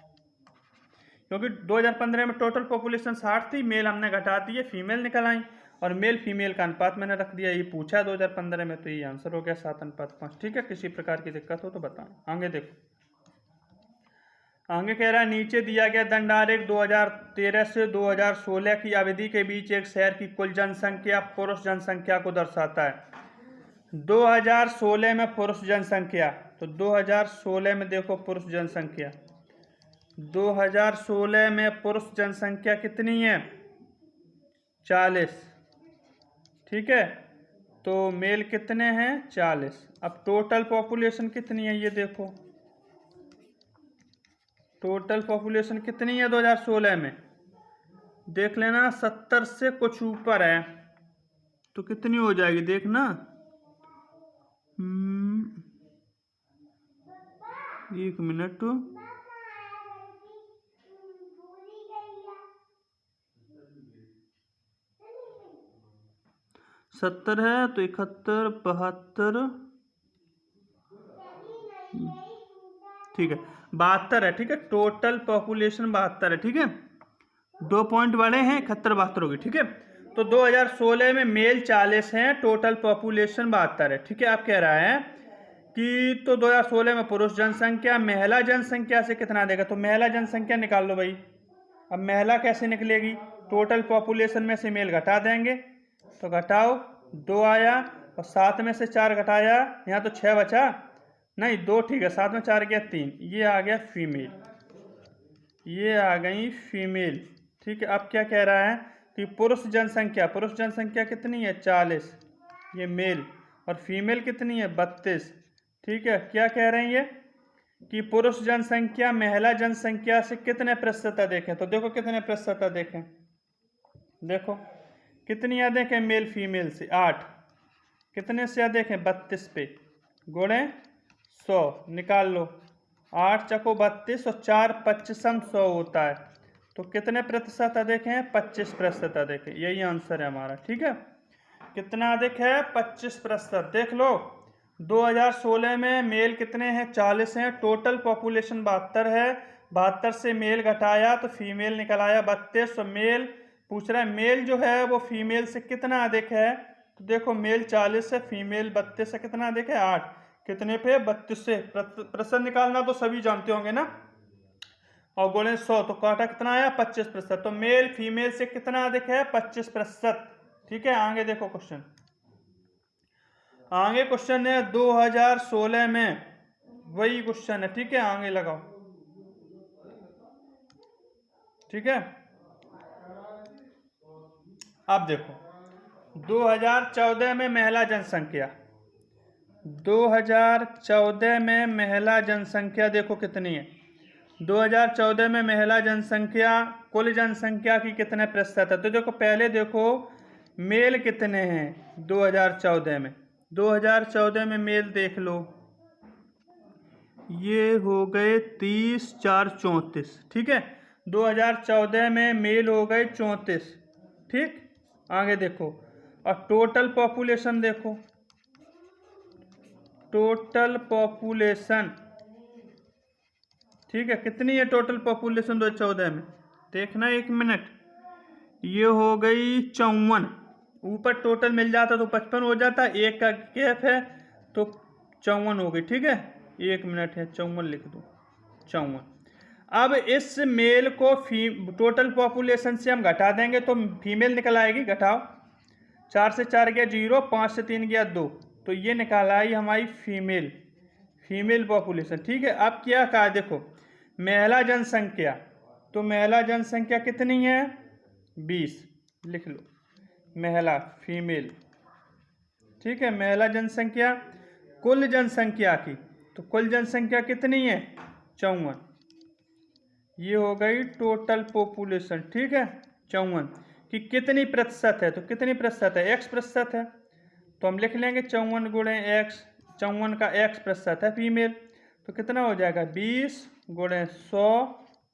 A: क्योंकि 2015 में टोटल पॉपुलेशन 60 थी, मेल हमने घटा दिए, फीमेल निकल आई, और मेल फीमेल का अनुपात मैंने रख दिया। ये पूछा 2015 में, तो ये आंसर हो गया 7:5। ठीक है, किसी प्रकार की दिक्कत हो तो बताएं। आगे देखो, आगे कह रहा है नीचे दिया गया दंड आरेख 2013 से 2016 की अवधि के बीच एक शहर की कुल जनसंख्या पुरुष जनसंख्या को दर्शाता है। 2016 में पुरुष जनसंख्या, तो 2016 में देखो पुरुष जनसंख्या, 2016 में पुरुष जनसंख्या कितनी है, 40। ठीक है, तो मेल कितने हैं, 40। अब टोटल पॉपुलेशन कितनी है, ये देखो टोटल पॉपुलेशन कितनी है 2016 में, देख लेना, 70 से कुछ ऊपर है, तो कितनी हो जाएगी देखना, एक मिनट, 70 है तो 71, 72, ठीक है 72 है, ठीक है। टोटल पॉपुलेशन 72 है, ठीक है। 2 पॉइंट बड़े हैं, 71 72 होगी, ठीक है। तो 2016 में मेल 40 हैं, टोटल पॉपुलेशन 72 है, ठीक है। आप कह रहा है कि तो 2016 में पुरुष जनसंख्या महिला जनसंख्या से कितना देगा, तो महिला जनसंख्या निकाल लो भाई। अब महिला कैसे निकलेगी, टोटल पॉपुलेशन में से मेल घटा देंगे, तो घटाओ 2 आया और 7 में से 4 घटाया, यहाँ तो 6 बचा, नहीं 2 ठीक है, 7 में 4 गया 3, ये आ गया फीमेल, ये आ गई फीमेल, ठीक है। अब क्या कह रहा है कि पुरुष जनसंख्या कितनी है 40, ये मेल, और फीमेल कितनी है 32, ठीक है। क्या कह रहे हैं ये कि पुरुष जनसंख्या महिला जनसंख्या से कितने प्रतिशत देखें, तो देखो कितने प्रतिशत देखें, देखो कितनी अधिक है मेल फीमेल से 8, कितने से अधिक है 32 पे, गुणे 100 निकाल लो, 8 चको 32 और 4 25 100 होता है, तो कितने प्रतिशत अधिक हैं 25% अधिक है, यही आंसर है हमारा, ठीक है। कितना अधिक है 25%, देख लो 2016 में मेल कितने हैं 40 हैं, टोटल पॉपुलेशन 72 है, 72 से मेल घटाया तो फीमेल निकल आया 32, तो मेल पूछ रहा है मेल जो है वो फीमेल से कितना अधिक है, तो देखो मेल 40 से फीमेल 32 से कितना अधिक है 8, कितने पे 32 से, प्रतिशत निकालना तो सभी जानते होंगे ना, और गुणे 100 तो काटा कितना आया 25%, तो मेल फीमेल से कितना अधिक है 25%, ठीक है। आगे देखो क्वेश्चन, आगे क्वेश्चन है 2016 में वही क्वेश्चन है, ठीक है। आगे लगाओ, ठीक है। अब देखो 2014 में महिला जनसंख्या, 2014 में महिला जनसंख्या देखो कितनी है, 2014 में महिला जनसंख्या कुल जनसंख्या की कितने प्रतिशत है, तो देखो पहले देखो मेल कितने हैं 2014 में, 2014 में मेल देख लो, ये हो गए 30 4 34, ठीक है। 2014 में मेल हो गए 34, ठीक। आगे देखो और टोटल पॉपुलेशन देखो, टोटल पॉपुलेशन, ठीक है, कितनी है टोटल पॉपुलेशन 2014 में, देखना एक मिनट, ये हो गई 54, ऊपर टोटल मिल जाता तो 55 हो जाता, एक का गैप है तो 54 हो गई, ठीक है। एक मिनट है 54 लिख दो, 54। अब इस मेल को टोटल पॉपुलेशन से हम घटा देंगे तो फीमेल निकल आएगी, घटाओ, 4 से 4 गया 0, 5 से 3 गया 2, तो ये निकाल आई हमारी फीमेल पॉपुलेशन, ठीक है। अब क्या कहा देखो महिला जनसंख्या, तो महिला जनसंख्या कितनी है 20, लिख लो महिला फीमेल, ठीक है। महिला जनसंख्या कुल जनसंख्या की, तो कुल जनसंख्या कितनी है 54, ये हो गई टोटल पॉपुलेशन, ठीक है। 54 कि कितनी प्रतिशत है, तो कितनी प्रतिशत है x प्रतिशत है, तो हम लिख लेंगे 54 गुणे x, 54 का x प्रतिशत है फीमेल, तो कितना हो जाएगा 20 गुणे 100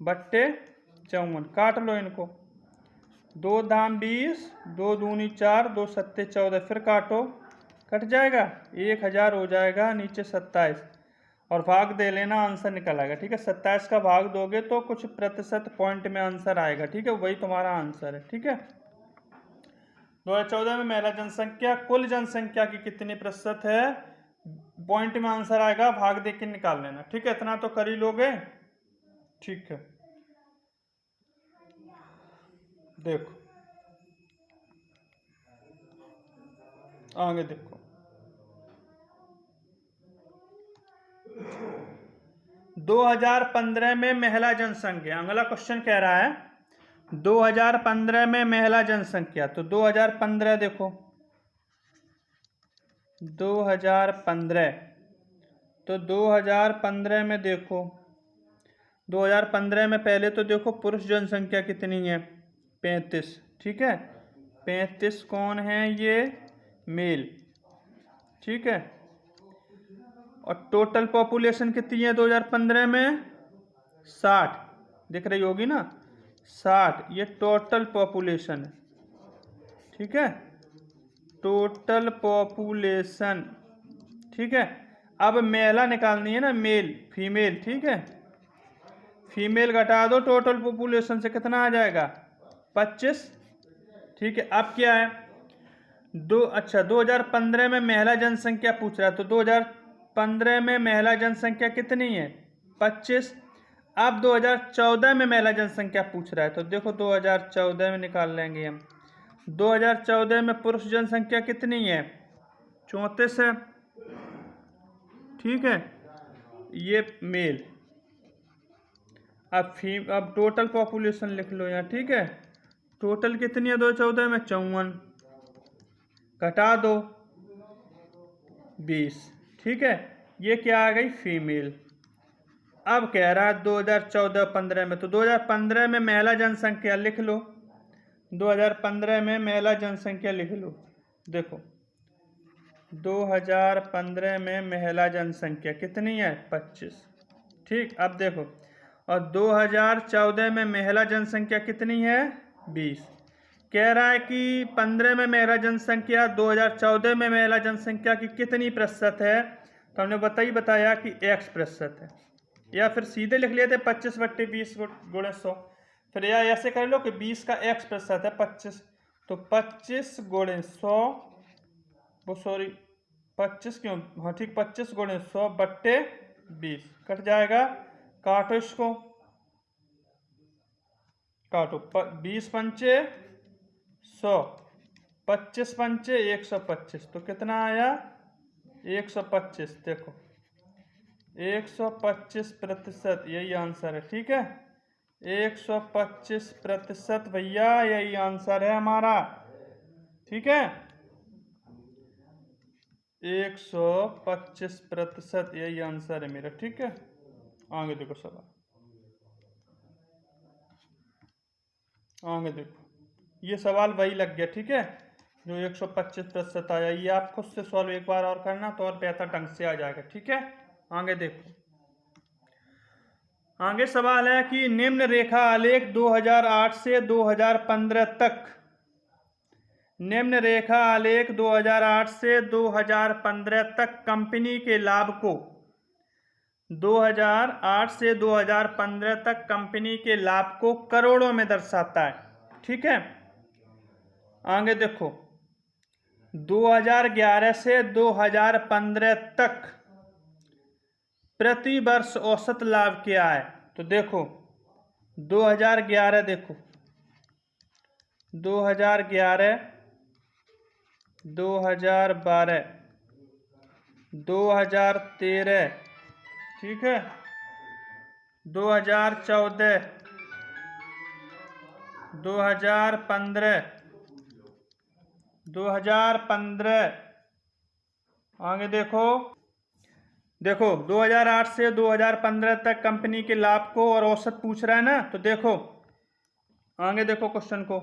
A: बट्टे 54, काट लो इनको, 2 दाम 20, 2 दूनी 4, 2 सत्ते 14, फिर काटो कट जाएगा 1000 हो जाएगा, नीचे 27 और भाग दे लेना, आंसर निकल आएगा, ठीक है। 27 का भाग दोगे तो कुछ प्रतिशत पॉइंट में आंसर आएगा, ठीक है, वही तुम्हारा आंसर है, ठीक है। 2014 में महिला जनसंख्या कुल जनसंख्या की कितनी प्रतिशत है, पॉइंट में आंसर आएगा, भाग दे के निकाल लेना, ठीक है। इतना तो कर ही लोगे, ठीक है। देखो आगे देखो 2015 में महिला जनसंख्या, अगला क्वेश्चन कह रहा है 2015 में महिला जनसंख्या, तो 2015 देखो 2015, तो 2015 में देखो 2015 में पहले तो देखो पुरुष जनसंख्या कितनी है 35, ठीक है। 35 कौन है, ये मेल, ठीक है। और टोटल पॉपुलेशन कितनी है 2015 में? 60, दिख रही होगी ना, 60, ये टोटल पॉपुलेशन है, ठीक है, टोटल पॉपुलेशन, ठीक है। अब महिला निकालनी है ना, मेल फीमेल, ठीक है, फीमेल घटा दो टोटल पॉपुलेशन से, कितना आ जाएगा? 25, ठीक है। अब क्या है, 2015 में महिला जनसंख्या पूछ रहा है, तो 2015 में महिला जनसंख्या कितनी है? 25। अब 2014 में महिला जनसंख्या पूछ रहा है, तो देखो 2014 में निकाल लेंगे हम। 2014 में पुरुष जनसंख्या कितनी है? 34 है, ठीक है, ये मेल। अब टोटल पॉपुलेशन लिख लो यहाँ, ठीक है, टोटल कितनी है 2014 में? 54, घटा दो 20, ठीक है, ये क्या आ गई? फीमेल। अब कह रहा है 2014-15 में, तो 2015 में महिला जनसंख्या लिख लो, 2015 में महिला जनसंख्या लिख लो। देखो 2015 में महिला जनसंख्या कितनी है? 25, ठीक। अब देखो, और 2014 में महिला जनसंख्या कितनी है? 20। कह रहा है कि 15 में महिला जनसंख्या 2014 में महिला जनसंख्या की कितनी प्रतिशत है? तो हमने बताया कि x% है, या फिर सीधे लिख लेते 25/20 गुणे 100, फिर या ऐसे कर लो कि 20 का x% है 25, तो 25 गुणे 100, वो सॉरी 25 क्यों, हाँ ठीक, 25 गुणे 100/20 कट जाएगा, काटो इसको, काटो, 20 पंचे 100, 25 पंचे 125, तो कितना आया? 125। देखो 125%, यही आंसर है, ठीक है, 125% भैया, यही आंसर है हमारा, ठीक है, 125% यही आंसर है मेरा, ठीक है। आगे देखो सवाल, आगे देखो, ये सवाल वही लग गया, ठीक है, जो 125% आया, ये आप खुद से सॉल्व एक बार और करना तो और बेहतर ढंग से आ जाएगा, ठीक है। आगे देखो, आगे सवाल है कि निम्न रेखा आलेख 2008 से 2015 तक, निम्न रेखा आलेख 2008 से 2015 तक कंपनी के लाभ को, 2008 से 2015 तक कंपनी के लाभ को करोड़ों में दर्शाता है, ठीक है। आगे देखो 2011 से 2015 तक प्रति वर्ष औसत लाभ क्या है? तो देखो 2011, देखो 2011, 2012, 2013, ठीक है, 2014, 2015, 2015, आगे देखो 2008 से 2015 तक कंपनी के लाभ को और औसत पूछ रहा है ना, तो देखो आगे देखो क्वेश्चन को,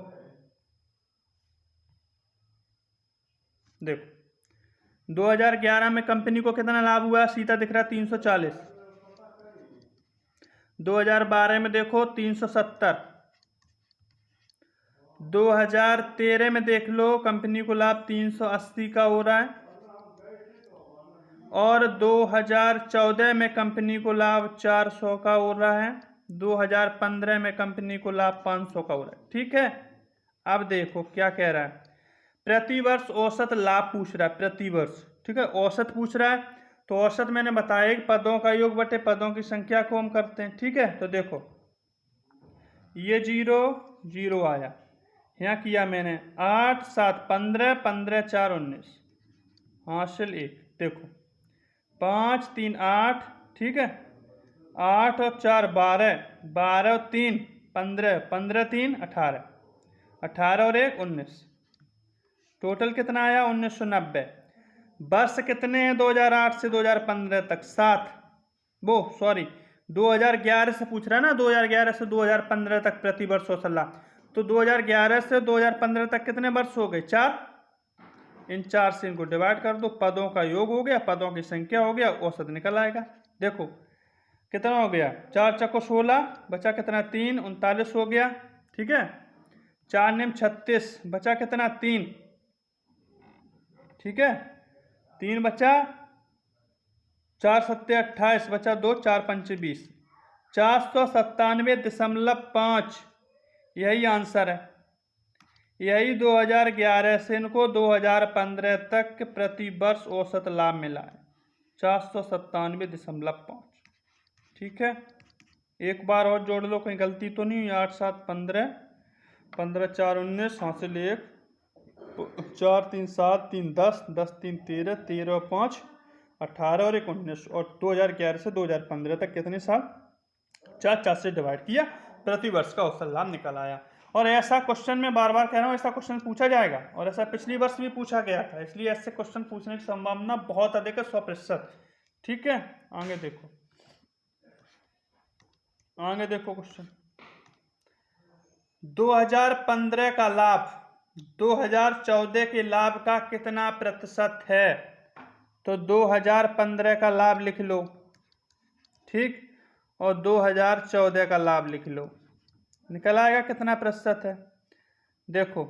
A: देखो 2011 में कंपनी को कितना लाभ हुआ? सीधा दिख रहा है 340। 2012 में देखो 370। 2013 में देख लो कंपनी को लाभ 380 का हो रहा है, और 2014 में कंपनी को लाभ 400 का हो रहा है, 2015 में कंपनी को लाभ 500 का हो रहा है, ठीक है। अब देखो क्या कह रहा है, प्रतिवर्ष औसत लाभ पूछ रहा है, प्रतिवर्ष, ठीक है, औसत पूछ रहा है, तो औसत मैंने बताया कि पदों का योग बटे पदों की संख्या को हम करते हैं, ठीक है। तो देखो ये 0 0 आया, यहाँ किया मैंने 8 7 15, 15 4 19, हासिल 1, देखो 5 3 8, ठीक है, 8 और 4 12, 12 और 3 15, 15 3 18, 18 और 1 19, टोटल कितना आया? 1990। वर्ष कितने हैं 2008 से 2015 तक? 7, वो सॉरी 2011 से पूछ रहा है ना, 2011 से 2015 तक प्रति वर्ष औसत लाभ, तो 2011 से 2015 तक कितने वर्ष हो गए? 4, इन 4 से इनको डिवाइड कर दो, पदों का योग हो गया, पदों की संख्या हो गया, औसत निकल आएगा। देखो कितना हो गया, 4 चौको 16, बचा कितना 3, 39 हो गया। ठीक है, 4 निम 36, बचा कितना 3। ठीक है, 3 बचा, 4 सत्ते 28, बचा 2, 4 पंचे 20, 497.5 यही आंसर है। यही 2011 से इनको 2015 तक प्रति वर्ष औसत लाभ मिला है 497.5। ठीक है, एक बार और जोड़ लो, कहीं गलती तो नहीं हुई। 8 7 15, 15 4 19, हासिल 1, 4 3 7 3 10, 10 3 13, 13 5 18 और 1 19, और 2011 से 2015 तक कितने साल, 4 से डिवाइड किया, प्रति वर्ष का औसत लाभ निकल आया। और ऐसा क्वेश्चन मैं बार बार कह रहा हूँ, ऐसा क्वेश्चन पूछा जाएगा, और ऐसा पिछली वर्ष भी पूछा गया था, इसलिए ऐसे क्वेश्चन पूछने की संभावना बहुत अधिक है, 100%। ठीक है, आगे देखो, आगे देखो क्वेश्चन। 2015 का लाभ 2014 के लाभ का कितना प्रतिशत है? तो 2015 का लाभ लिख लो, ठीक, और 2014 का लाभ लिख लो, निकल आएगा कितना प्रतिशत है। देखो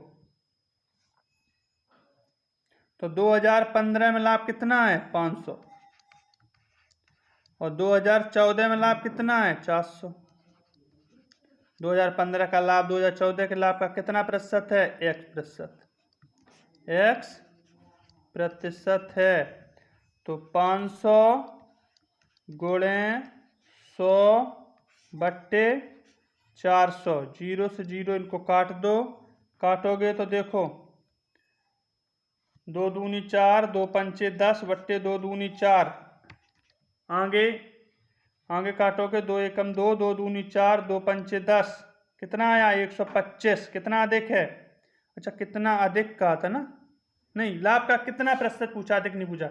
A: तो 2015 में लाभ कितना है 500, और 2014 में लाभ कितना है 400। 2015 का लाभ 2014 के लाभ का कितना प्रतिशत है, 1%, x% है। तो 500 गुणे 100 बट्टे 400, 0 से 0 इनको काट दो, काटोगे तो देखो 2 दूनी 4, 2 पंचे 10 बट्टे 2 दूनी 4, आगे काटोगे 2 एकम 2, 2 दूनी 4, 2 पंचे 10, कितना आया 125। कितना अधिक है, अच्छा कितना अधिक कहा था ना, नहीं लाभ का कितना प्रतिशत पूछा, अधिक नहीं पूछा,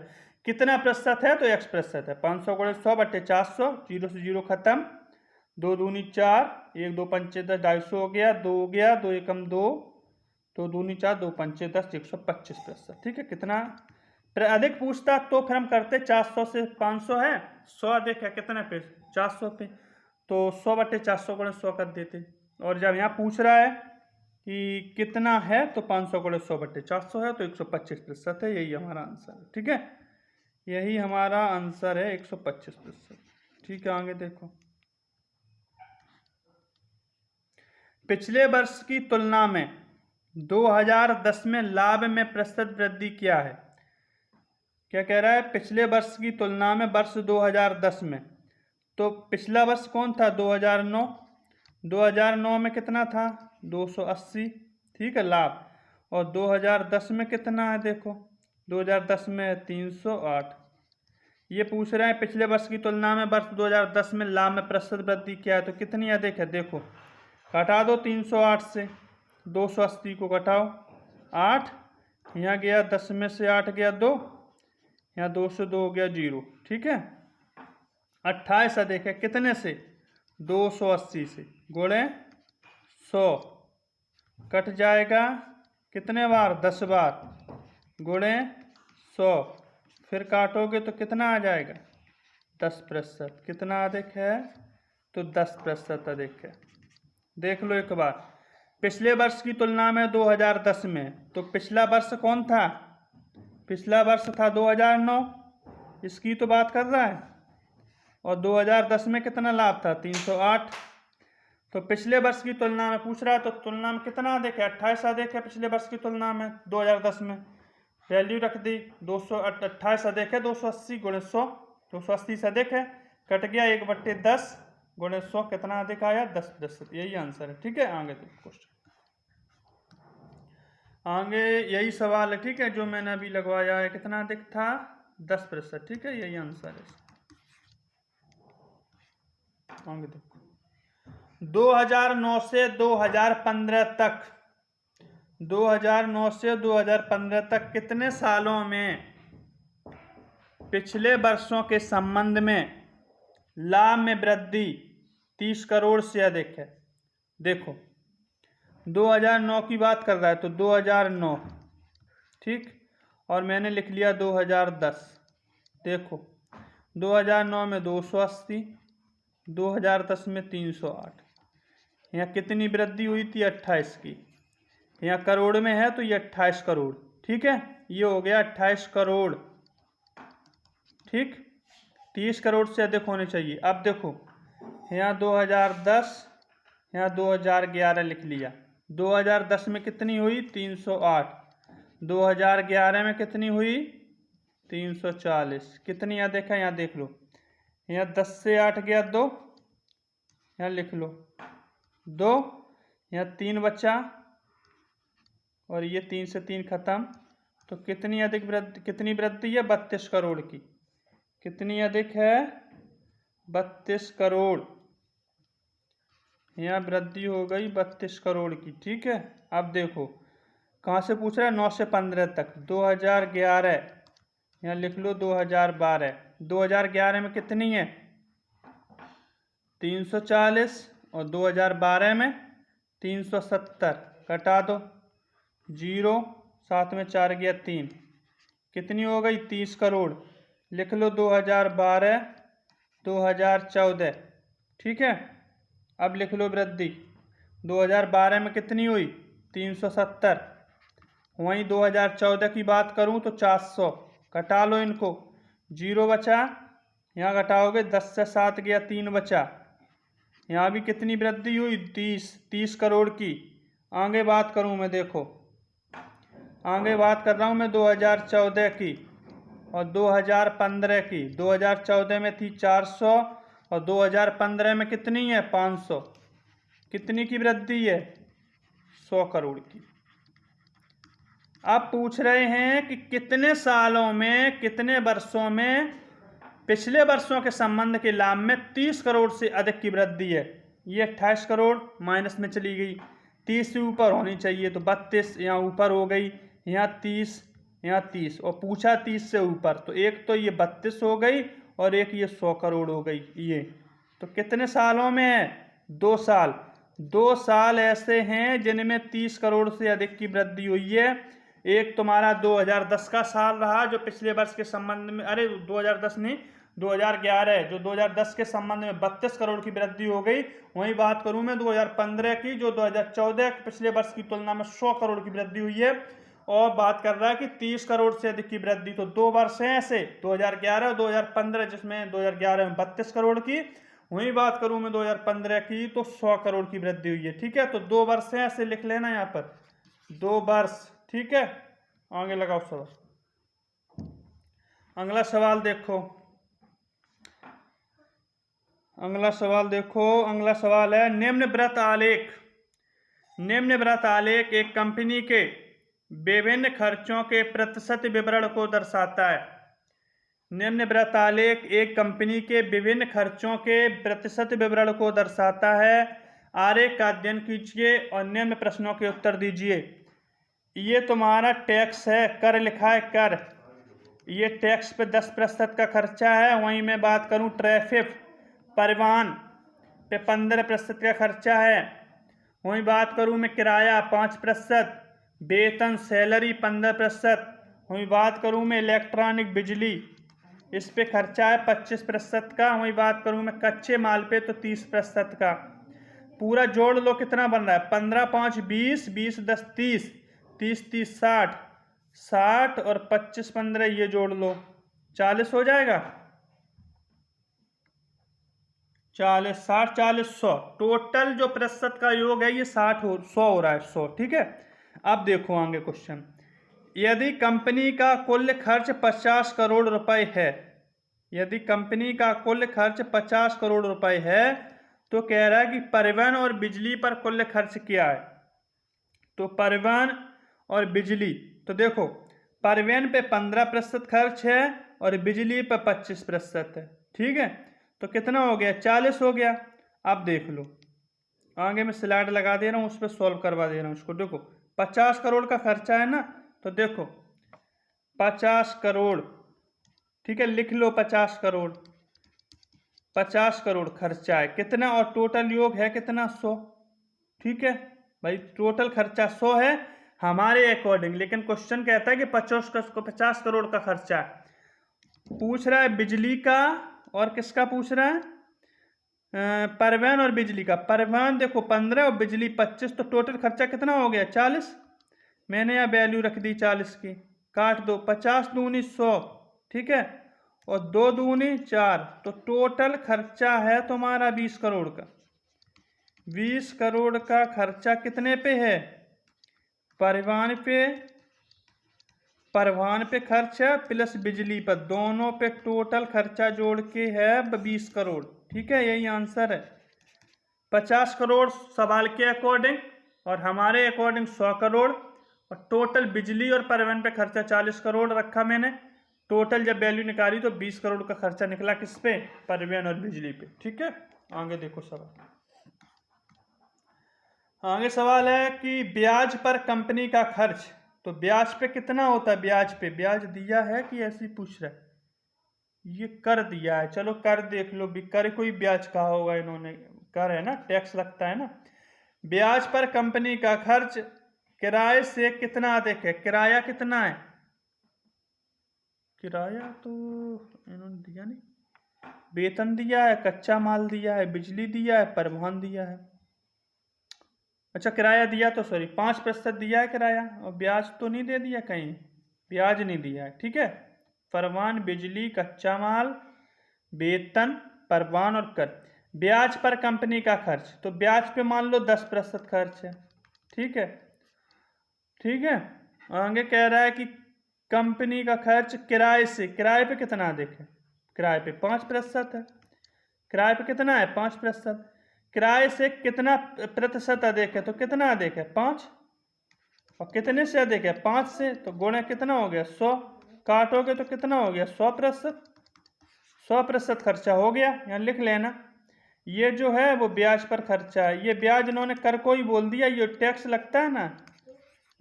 A: कितना प्रतिशत है, तो 1% है। 500 गुणे 100 बट्टे 400, 0 से 0 खत्म, 2 दूनी 4, 1 2 पंचे 10, 250 हो गया, 2 हो गया, 2 एकम 2, 2 दूनी 4, 2 पंचे 10, 125%। ठीक है, कितना अधिक पूछता तो फिर हम करते 400 से 500 है, 100 अधिक है, कितने पे 400 पे, तो 100 बट्टे 400 गुणे 100 कर देते। और जब यहाँ पूछ रहा है कि कितना है, तो 500 गुणे 100 बट्टे 400 है, तो 125% है, यही हमारा आंसर है। ठीक है, यही हमारा आंसर है 125%। ठीक है, आगे देखो, पिछले वर्ष की तुलना में 2010 में लाभ में प्रतिशत वृद्धि क्या है। क्या कह रहा है, पिछले वर्ष की तुलना में वर्ष 2010 में, तो पिछला वर्ष कौन था 2009, 2009 में कितना था 280, ठीक है लाभ, और 2010 में कितना है, देखो 2010 में 308। ये पूछ रहे हैं पिछले वर्ष की तुलना में वर्ष 2010 में लाभ में प्रतिशत वृद्धि क्या है, तो कितनी अधिक है, देखो घटा दो 308 से, 280 को घटाओ 8, यहाँ गया 10 में से 8 गया 2, यहाँ 2 से 2 हो गया 0। ठीक है, 28 अधिक है कितने से 280 से, गुणे 100 कट जाएगा कितने बार 10 बार, गुणे 100, फिर काटोगे तो कितना आ जाएगा 10%। कितना अधिक है, तो 10% अधिक है। देख लो एक बार, पिछले वर्ष की तुलना में 2010 में, तो पिछला वर्ष कौन था, पिछला वर्ष था 2009, इसकी तो बात कर रहा है, और 2010 में कितना लाभ था 308। तो पिछले वर्ष की तुलना में पूछ रहा है, तो तुलना में कितना अधिक है 28 अधिक है पिछले वर्ष की तुलना में 2010 में, वैल्यू रख दी 228 अधिक है 280 गुणे 100, 280 से अधिक है, कट गया 1/10 गुणे 100, कितना अधिक आया 10%, यही आंसर है। ठीक है, आगे देखो क्वेश्चन, आगे यही सवाल है, ठीक है, जो मैंने अभी लगवाया है, कितना अधिक था 10%। ठीक है, यही आंसर है। आगे देखो, 2009 से 2015 तक, 2009 से 2015 तक कितने सालों में पिछले वर्षों के संबंध में लाभ में वृद्धि 30 करोड़ से अधिक है। देखो 2009 की बात कर रहा है, तो 2009, ठीक, और मैंने लिख लिया 2010। देखो 2009 में 280, 2010 में 308। यहाँ कितनी वृद्धि हुई थी? 28 की। यहाँ करोड़ में है तो ये 28 करोड़। ठीक है, ये हो गया 28 करोड़। ठीक, 30 करोड़ से अधिक होने चाहिए। अब देखो यहाँ 2010, यहाँ 2011 लिख लिया। 2010 में कितनी हुई? 308। 2011 में कितनी हुई? 340। कितनी यहाँ देखा? यहाँ देख लो, यहाँ 10 से 8 गया 2, यहाँ लिख लो 2, यहाँ 3 बचा और ये 3 से 3 खत्म। तो कितनी अधिक वृद्धि, कितनी वृद्धि है? 32 करोड़ की। कितनी अधिक है? 32 करोड़। यहाँ वृद्धि हो गई 32 करोड़ की। ठीक है, अब देखो कहाँ से पूछ रहा है? 9 से 15 तक। 2011, यहाँ लिख लो 2012। 2011 में कितनी है? 340 और 2012 में 370। कटा दो, 0, साथ में 4 गया 3। कितनी हो गई? 30 करोड़। लिख लो 2012, 2014। ठीक है, अब लिख लो वृद्धि। 2012 में कितनी हुई? 370। वहीं 2014 की बात करूं तो 400। कटा लो इनको, 0 बचा, यहाँ घटाओगे 10 से 7 गया 3 बचा। यहाँ भी कितनी वृद्धि हुई? 30 करोड़ की। आगे बात करूं मैं, देखो आगे बात कर रहा हूं मैं 2014 की और 2015 की। 2014 में थी 400 और 2015 में कितनी है? 500। कितनी की वृद्धि है? 100 करोड़ की। अब पूछ रहे हैं कि कितने सालों में, कितने वर्षों में पिछले वर्षों के संबंध के लाभ में 30 करोड़ से अधिक की वृद्धि है। ये 28 करोड़ माइनस में चली गई, 30 से ऊपर होनी चाहिए तो 32 यहाँ ऊपर हो गई, यहाँ 30, यहाँ 30 और पूछा 30 से ऊपर। तो एक तो ये 32 हो गई और एक ये 100 करोड़ हो गई। ये तो कितने सालों में है? 2 साल। 2 साल ऐसे हैं जिनमें 30 करोड़ से अधिक की वृद्धि हुई है। एक तुम्हारा 2010 का साल रहा जो पिछले वर्ष के संबंध में, अरे 2010 नहीं, 2011 है, जो 2010 के संबंध में 32 करोड़ की वृद्धि हो गई। वहीं बात करूं मैं 2015 की, जो 2014 के पिछले वर्ष की तुलना में 100 करोड़ की वृद्धि हुई है। और बात कर रहा है कि 30 करोड़ से अधिक की वृद्धि। तो 2 वर्ष हैं ऐसे, 2011 और 2015, जिसमें 2011 में 32 करोड़ की, वहीं बात करूं मैं 2015 की तो 100 करोड़ की वृद्धि हुई है। ठीक है, तो 2 वर्ष हैं ऐसे लिख लेना यहाँ पर, 2 वर्ष। ठीक है, आगे लगाओ सवाल। अगला सवाल देखो, अगला सवाल देखो। अगला सवाल है निम्न वृत्त आलेख। निम्न वृत्त आलेख एक कंपनी के विभिन्न खर्चों के प्रतिशत विवरण को दर्शाता है। निम्न वृत्त आलेख एक कंपनी के विभिन्न खर्चों के प्रतिशत विवरण को दर्शाता है। आरेख का अध्ययन कीजिए और निम्न प्रश्नों के उत्तर दीजिए। ये तुम्हारा टैक्स है, कर लिखा है कर। ये टैक्स पे 10% का खर्चा है। वहीं मैं बात करूं ट्रैफिक, परिवहन पे 15% का खर्चा है। वहीं बात करूं मैं किराया 5%, वेतन सैलरी 15%। वहीं बात करूं मैं इलेक्ट्रॉनिक बिजली, इस पे खर्चा है 25% का। वहीं बात करूं मैं कच्चे माल पे तो 30% का। पूरा जोड़ लो कितना बन रहा है? 15 5 20, 20 10 30, 30 30 60, 60 और 25 15 ये जोड़ लो, 40 हो जाएगा। 40 60 40 100, टोटल जो प्रतिशत का योग है ये 100 हो रहा है, 100। ठीक है, अब देखो आगे क्वेश्चन। यदि कंपनी का कुल खर्च 50 करोड़ रुपए है, यदि कंपनी का कुल खर्च 50 करोड़ रुपए है तो कह रहा है कि परिवहन और बिजली पर कुल खर्च क्या है। तो परिवहन और बिजली, तो देखो परिवहन पे 15% खर्च है और बिजली पे 25% है। ठीक है, तो कितना हो गया? 40 हो गया। अब देख लो, आगे मैं स्लाइड लगा दे रहा हूँ, उस पर सॉल्व करवा दे रहा हूँ इसको। देखो 50 करोड़ का खर्चा है ना, तो देखो 50 करोड़, ठीक है, लिख लो 50 करोड़। 50 करोड़ खर्चा है कितना और टोटल योग है कितना? 100। ठीक है भाई, टोटल खर्चा 100 है। हमारे अकॉर्डिंग। लेकिन क्वेश्चन कहता है कि 50 करोड़ का खर्चा है। पूछ रहा है बिजली का और किसका पूछ रहा है, परिवहन और बिजली का। परिवहन देखो 15 और बिजली 25, तो टोटल खर्चा कितना हो गया 40। मैंने यहाँ वैल्यू रख दी 40 की, काट दो, 50 दूनी 100, ठीक है, और 2 दूनी 4, तो टोटल खर्चा है तुम्हारा 20 करोड़ का। 20 करोड़ का खर्चा कितने पे है, परिवहन पे खर्च है प्लस बिजली पर, दोनों पे टोटल खर्चा जोड़ के है 20 करोड़। ठीक है, यही आंसर है। 50 करोड़ सवाल के अकॉर्डिंग और हमारे अकॉर्डिंग 100 करोड़, और टोटल बिजली और परिवहन पे खर्चा 40 करोड़ रखा मैंने। टोटल जब वैल्यू निकाली तो 20 करोड़ का खर्चा निकला किस पे, परिवहन और बिजली पे। ठीक है, आगे देखो सवाल। आगे सवाल है कि ब्याज पर कंपनी का खर्च, तो ब्याज पे कितना होता है, ब्याज पे, ब्याज दिया है कि ऐसे ही पूछ रहा है, ये कर दिया है, चलो कर देख लो भी, कर कोई ब्याज कहा होगा इन्होंने, कर है ना, टैक्स लगता है ना। ब्याज पर कंपनी का खर्च किराए से कितना अधिक है, किराया कितना है, किराया तो इन्होंने दिया नहीं, वेतन दिया है, कच्चा माल दिया है, बिजली दिया है, परिवहन दिया है। अच्छा किराया दिया तो सॉरी 5% दिया है किराया, और ब्याज तो नहीं दे दिया कहीं, ब्याज नहीं दिया है। ठीक है, परिवहन, बिजली, कच्चा माल, वेतन, परिवहन और कर। ब्याज पर कंपनी का खर्च, तो ब्याज पे मान लो 10% खर्च है। ठीक है, ठीक है, आगे कह रहा है कि कंपनी का खर्च किराए से, किराए पे कितना अधिक है, किराए पे 5% है, किराए पे कितना है 5%, किराए से कितना प्रतिशत अधिक है, तो कितना अधिक है 5, और कितने से अधिक है 5 से, तो गुणा कितना हो गया 100, काटोगे तो कितना हो गया 100%, 100% खर्चा हो गया, यहाँ लिख लेना। ये जो है वो ब्याज पर खर्चा है, ये ब्याज इन्होंने कर को ही बोल दिया, ये टैक्स लगता है ना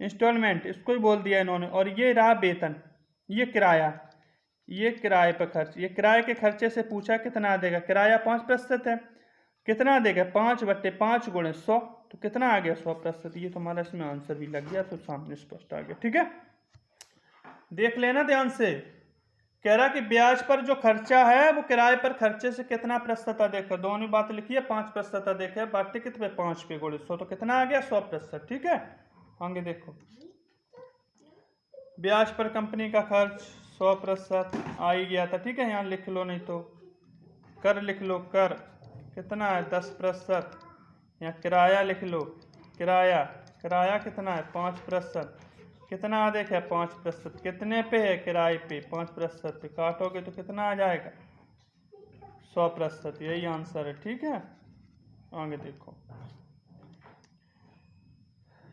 A: इंस्टॉलमेंट, इसको ही बोल दिया इन्होंने। और ये रहा वेतन, ये किराया, ये किराए पर खर्च, ये किराए के खर्चे से पूछा कितना देगा, किराया 5% है, कितना देगा 5/5 गुणे 100, तो कितना आ गया 100%। ये तुम्हारा इसमें आंसर भी लग गया, तो सामने स्पष्ट आ गया। ठीक है, देख लेना ध्यान से। कह रहा कि ब्याज पर जो खर्चा है वो किराए पर खर्चे से कितना प्रतिशत अधिक है, दोनों बात लिखी है, 5% अधिक है, बाटे कितने 5 पे गुणे 100, तो कितना आ गया 100%। ठीक है, आगे देखो, ब्याज पर कंपनी का खर्च 100% आ ही गया था। ठीक है, यहाँ लिख लो, नहीं तो कर लिख लो, कर कितना है 10%, या किराया लिख लो, किराया, किराया कितना है 5%, कितना अधिक है 5%, कितने पे है किराए पे 5% पे, काटोगे तो कितना आ जाएगा 100%, यही आंसर है। ठीक है, आगे देखो,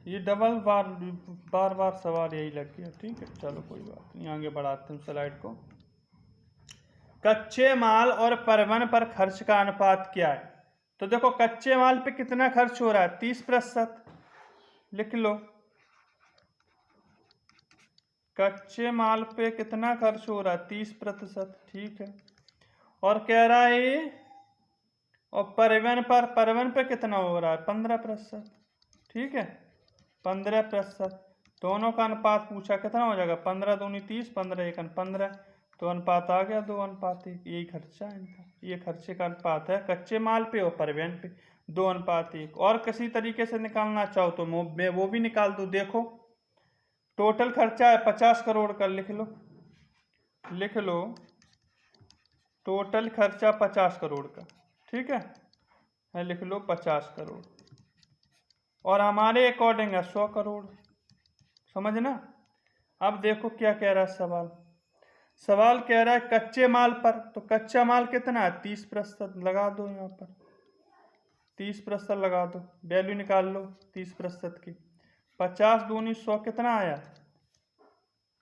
A: ये डबल बार बार सवाल यही लग गया। ठीक है, चलो कोई बात नहीं, आगे बढ़ाते हैं स्लाइड को। कच्चे माल और परिवहन पर खर्च का अनुपात क्या है, तो देखो कच्चे माल पे कितना खर्च हो रहा है 30%, लिख लो, कच्चे माल पे कितना खर्च हो रहा है 30%। ठीक है, और कह रहा है, और परिवहन पे कितना हो रहा है 15%। ठीक है, 15%, दोनों का अनुपात पूछा कितना हो जाएगा, 15 दूनी 30, 15 एकन 15, तो अनुपात आ गया 2:1, यही खर्चा है इनका, ये खर्चे का अनुपात है कच्चे माल पे और परिवहन पे 2:1। और किसी तरीके से निकालना चाहो तो मैं वो भी निकाल दूँ। देखो टोटल खर्चा है 50 करोड़ का, लिख लो, लिख लो, टोटल खर्चा 50 करोड़ का। ठीक है, लिख लो 50 करोड़, और हमारे अकॉर्डिंग है 100 करोड़, समझना। अब देखो क्या कह रहा है सवाल, सवाल कह रहा है कच्चे माल पर, तो कच्चा माल कितना है 30%, लगा दो यहाँ पर 30% लगा दो, वैल्यू निकाल लो 30% की, 50 दूनी 100 कितना आया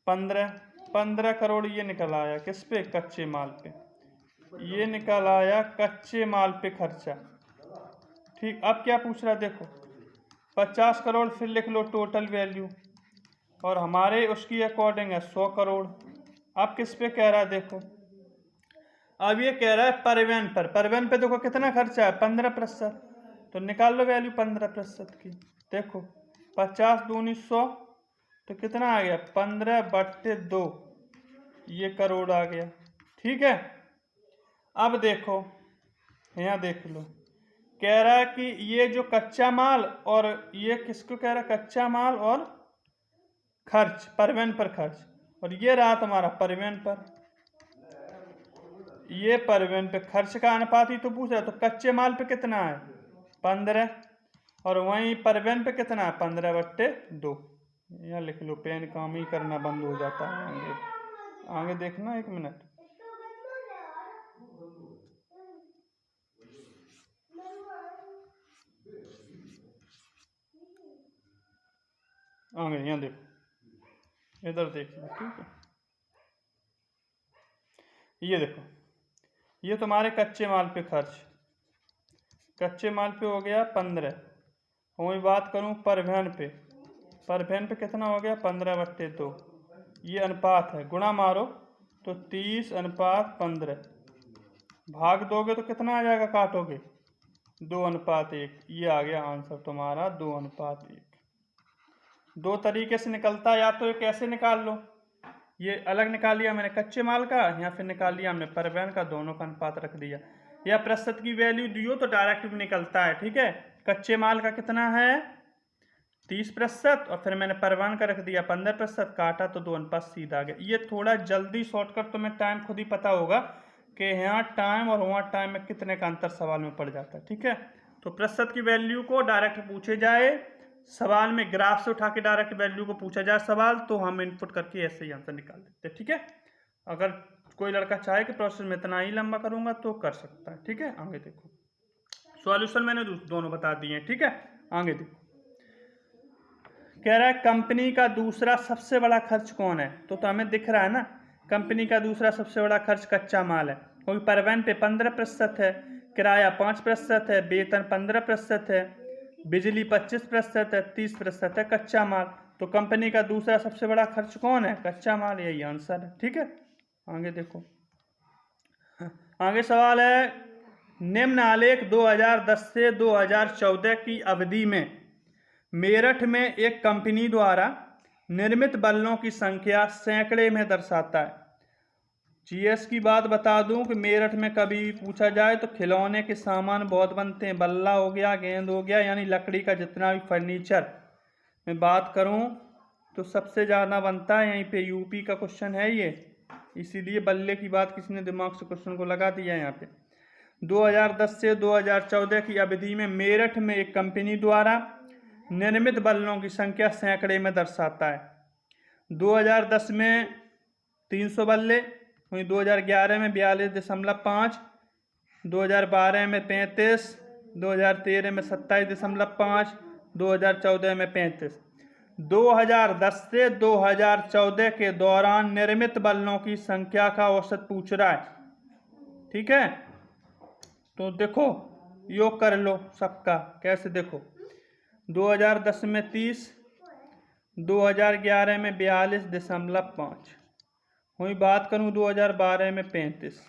A: 15 करोड़ ये निकल आया किस पे, कच्चे माल पे, ये निकल आया कच्चे माल पे खर्चा। ठीक, अब क्या पूछ रहा है देखो 50 करोड़, फिर लिख लो टोटल वैल्यू, और हमारे उसकी अकॉर्डिंग है 100 करोड़। अब किस पे कह रहा है देखो, अब ये कह रहा है परिवहन पर, परिवहन पे देखो कितना खर्चा है 15%, तो निकाल लो वैल्यू 15% की। देखो 50 दूनी 100, तो कितना आ गया 15/2, ये करोड़ आ गया। ठीक है, अब देखो यहाँ देख लो, कह रहा है कि ये जो कच्चा माल, और ये किसको कह रहा है, कच्चा माल और खर्च, परिवहन पर खर्च, और ये रहा तुम्हारा परिवहन पर, ये परिवहन पे खर्च का अनुपात ही तो पूछ रहा है। तो कच्चे माल पे कितना है 15, और वहीं परिवहन पे कितना है 15/2। यहाँ लिख लो, पेन काम ही करना बंद हो जाता है। आगे देखना, 1 मिनट। आगे यहाँ देखो, इधर देख लो। ठीक है, ये देखो, ये तुम्हारे कच्चे माल पे खर्च, कच्चे माल पे हो गया 15। वही बात करूँ परिवहन पे, परिवहन पे कितना हो गया 15/2। ये अनुपात है, गुणा मारो तो 30/15, भाग दोगे तो कितना आ जाएगा, काटोगे 2/1। ये आ गया आंसर तुम्हारा 2/1। दो तरीके से निकलता है, या तो एक ऐसे निकाल लो, ये अलग निकाल लिया मैंने कच्चे माल का, या फिर निकाल लिया हमने परिवहन का, दोनों का अनुपात रख दिया, या प्रतिशत की वैल्यू दियो तो डायरेक्ट भी निकलता है। ठीक है, कच्चे माल का कितना है 30%, और फिर मैंने परिवहन का रख दिया 15%, काटा तो 2 सीधा आ गया। ये थोड़ा जल्दी शॉर्टकट, तुम्हें टाइम खुद ही पता होगा कि यहाँ टाइम और वहाँ टाइम में कितने का अंतर सवाल में पड़ जाता है। ठीक है, तो प्रतिशत की वैल्यू को डायरेक्ट पूछे जाए सवाल में, ग्राफ से उठा के डायरेक्ट वैल्यू को पूछा जाए सवाल, तो हम इनपुट करके ऐसे ही आंसर निकाल देते हैं। ठीक है, अगर कोई लड़का चाहे कि प्रोसेस में इतना ही लंबा करूंगा तो कर सकता है। ठीक है, आगे देखो, सॉल्यूशन मैंने दोनों बता दिए हैं। ठीक है, आगे देखो, कह रहा है कंपनी का दूसरा सबसे बड़ा खर्च कौन है। तो हमें दिख रहा है ना, कंपनी का दूसरा सबसे बड़ा खर्च कच्चा माल है, क्योंकि परिवहन पे 15% है, किराया 5% है, वेतन 15% है, बिजली 25% है, 30% है कच्चा माल। तो कंपनी का दूसरा सबसे बड़ा खर्च कौन है, कच्चा माल, यही आंसर है। ठीक है, आगे देखो, आगे सवाल है, निम्न आलेख 2010 से 2014 की अवधि में मेरठ में एक कंपनी द्वारा निर्मित बल्लों की संख्या सैकड़े में दर्शाता है। जीएस की बात बता दूं कि मेरठ में कभी पूछा जाए तो खिलौने के सामान बहुत बनते हैं, बल्ला हो गया, गेंद हो गया, यानी लकड़ी का जितना भी फर्नीचर मैं बात करूं तो सबसे ज़्यादा बनता है यहीं पे। यूपी का क्वेश्चन है ये, इसीलिए बल्ले की बात किसी ने दिमाग से क्वेश्चन को लगा दिया यहाँ पे। 2010 से 2014 की अवधि में मेरठ में एक कंपनी द्वारा निर्मित बल्लों की संख्या सैकड़े में दर्शाता है। 2010 में 300 बल्ले, वहीं 2011 में 42.5, 2012 में 35, 2013 में 27.5, 2014 में 35। 2010 से 2014 के दौरान निर्मित बल्लों की संख्या का औसत पूछ रहा है। ठीक है, तो देखो योग कर लो सबका, कैसे देखो, 2010 में 30, 2011 में 42.5, वही बात करूं 2012 में 35।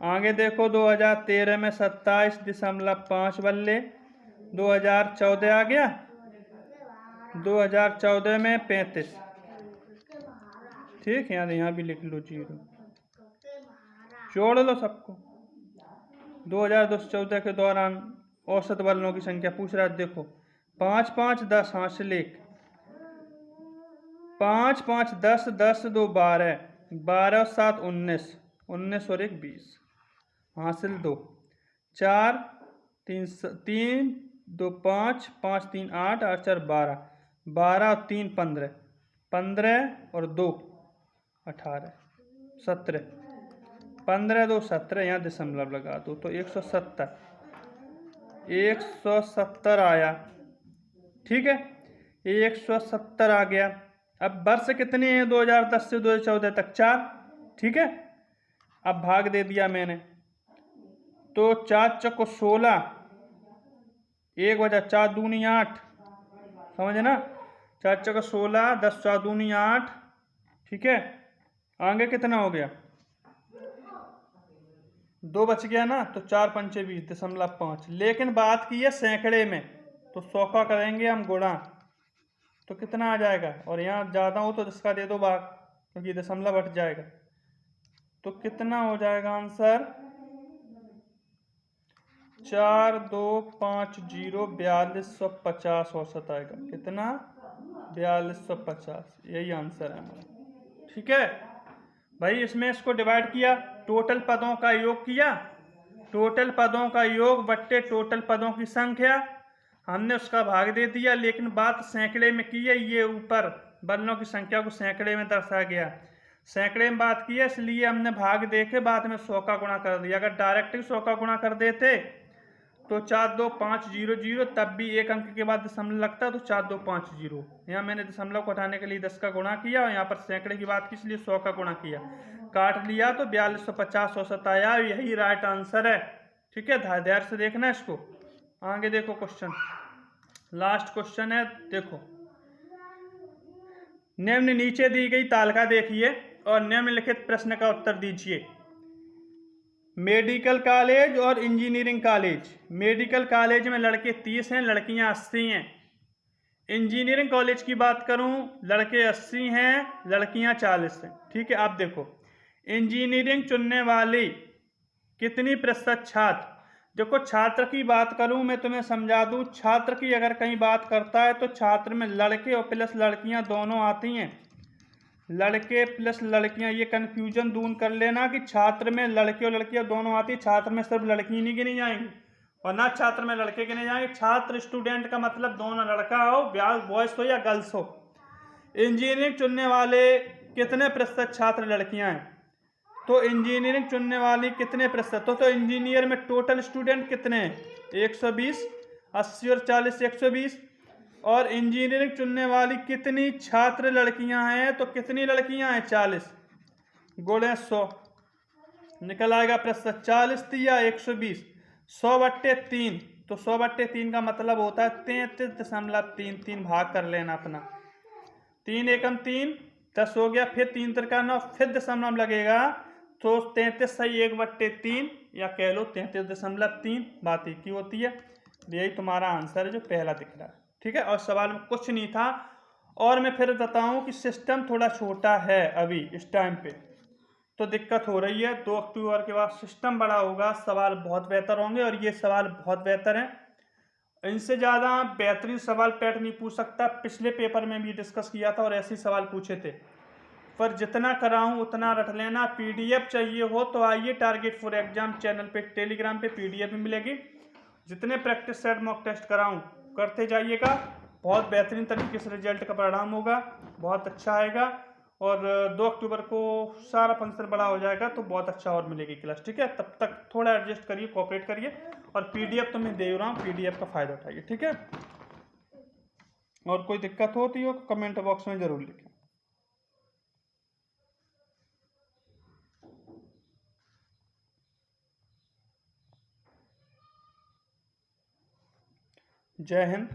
A: आगे देखो 2013 में 27.5 बल्ले, 2014 आ गया, 2014 में 35। ठीक है, यहाँ भी लिख लो 0, जोड़ लो सबको। 2014 के दौरान औसत बल्लों की संख्या पूछ रहा है। देखो 5 5 10 हासिल 1, 5 5 10, 10 2 12, 12 और 7 19, 19 और 1 20, हासिल 2, 4 3 2 5, 5 3 8, 8 4 12, 12 और 3 15, 15 और 2 18, 17, 15 2 17, यहाँ दशमलव लगा दो तो 170, 170 आया। ठीक है, 170 आ गया। अब वर्ष कितने हैं 2010 से 2014 तक, 4। ठीक है, अब भाग दे दिया मैंने, तो 4 चौको 16, 1 वजह 4 दूनी 8, समझे ना, 4 चौको 16, 10 4 दूनी 8। ठीक है, आगे कितना हो गया, 2 बच गया ना, तो 4 पंचे 20.5। लेकिन बात की है सैकड़े में, तो 100 का करेंगे हम गुणा, तो कितना आ जाएगा, और यहाँ ज़्यादा हो तो इसका दे दो भाग, क्योंकि दशमलव हट जाएगा। तो कितना हो जाएगा आंसर, 4250 4250 औसत आएगा। कितना, 4250, यही आंसर है हमारा। ठीक है भाई, इसमें इसको डिवाइड किया, टोटल पदों का योग किया, टोटल पदों का योग बट्टे टोटल पदों की संख्या, हमने उसका भाग दे दिया। लेकिन बात सैकड़े में की है, ये ऊपर वर्णों की संख्या को सैकड़े में दर्शाया गया, सैकड़े में बात की है, इसलिए हमने भाग दे के बाद में 100 का गुणा कर दिया। अगर डायरेक्ट ही 100 का गुणा कर देते तो 42500, तब भी एक अंक के बाद दशमलव लगता, तो 4250। यहाँ मैंने दशमलव को हटाने के लिए 10 का गुणा किया, और यहाँ पर सैकड़े की बात की इसलिए 100 का गुणा किया, काट लिया तो 4250 औसत आया। यही राइट आंसर है। ठीक है, धैर्य से देखना इसको। आगे देखो क्वेश्चन, लास्ट क्वेश्चन है, देखो निम्न नीचे दी गई तालिका देखिए और निम्नलिखित प्रश्न का उत्तर दीजिए। मेडिकल कॉलेज और इंजीनियरिंग कॉलेज, मेडिकल कॉलेज में लड़के 30 हैं, लड़कियां 80 हैं। इंजीनियरिंग कॉलेज की बात करूं, लड़के 80 हैं, लड़कियां 40 हैं। ठीक है, आप देखो इंजीनियरिंग चुनने वाली कितनी प्रतिशत छात्र, देखो छात्र की बात करूं मैं तुम्हें समझा दूं, छात्र की अगर कहीं बात करता है तो छात्र में लड़के और प्लस लड़कियां दोनों आती हैं, लड़के प्लस लड़कियां, ये कन्फ्यूजन दूर कर लेना कि छात्र में लड़के और लड़कियां दोनों आती है, छात्र में सिर्फ लड़की नहीं गिनी जाएंगी और ना छात्र में लड़के गिने जाएंगे। छात्र स्टूडेंट का मतलब दोनों, लड़का हो, बॉयज हो या गर्ल्स हो। इंजीनियरिंग चुनने वाले कितने प्रतिशत छात्र लड़कियां हैं, तो इंजीनियरिंग चुनने वाली कितने प्रतिशत, तो इंजीनियर में टोटल स्टूडेंट कितने हैं, 120, 80 और 40 120। और इंजीनियरिंग चुनने वाली कितनी छात्र लड़कियां हैं, तो कितनी लड़कियां हैं, 40 गुणे 100 निकल आएगा प्रतिशत, 40 या 120, 100/3, तो 100/3 का मतलब होता है 33.33, भाग कर लेना अपना, 3 एकम 3, 10 हो गया, फिर 3 तिरका 9, फिर दशमलव लगेगा, तो 33 सही 1/3, या कह लो 33.3, बात एक ही होती है। यही तुम्हारा आंसर है जो पहला दिख रहा है। ठीक है, और सवाल में कुछ नहीं था। और मैं फिर बताऊं कि सिस्टम थोड़ा छोटा है अभी इस टाइम पे, तो दिक्कत हो रही है। 2 अक्टूबर के बाद सिस्टम बड़ा होगा, सवाल बहुत बेहतर होंगे, और ये सवाल बहुत बेहतर हैं। इनसे ज़्यादा बेहतरीन सवाल पैट नहीं पूछ सकता, पिछले पेपर में भी डिस्कस किया था और ऐसे ही सवाल पूछे थे। पर जितना कराऊं उतना रट लेना। पीडीएफ चाहिए हो तो आइए टारगेट फॉर एग्जाम चैनल पे, टेलीग्राम पे पीडीएफ भी मिलेगी। जितने प्रैक्टिस सेट मॉक टेस्ट कराऊं करते जाइएगा, बहुत बेहतरीन तरीके से रिजल्ट का परिणाम होगा, बहुत अच्छा आएगा। और 2 अक्टूबर को सारा फंक्शन बड़ा हो जाएगा तो बहुत अच्छा और मिलेगी क्लास। ठीक है, तब तक थोड़ा एडजस्ट करिए, कोऑपरेट करिए, और पीडीएफ तो मैं दे रहा हूँ, पीडीएफ का फायदा उठाइए। ठीक है, और कोई दिक्कत होती हो कमेंट बॉक्स में जरूर लिखें। जय हिंद।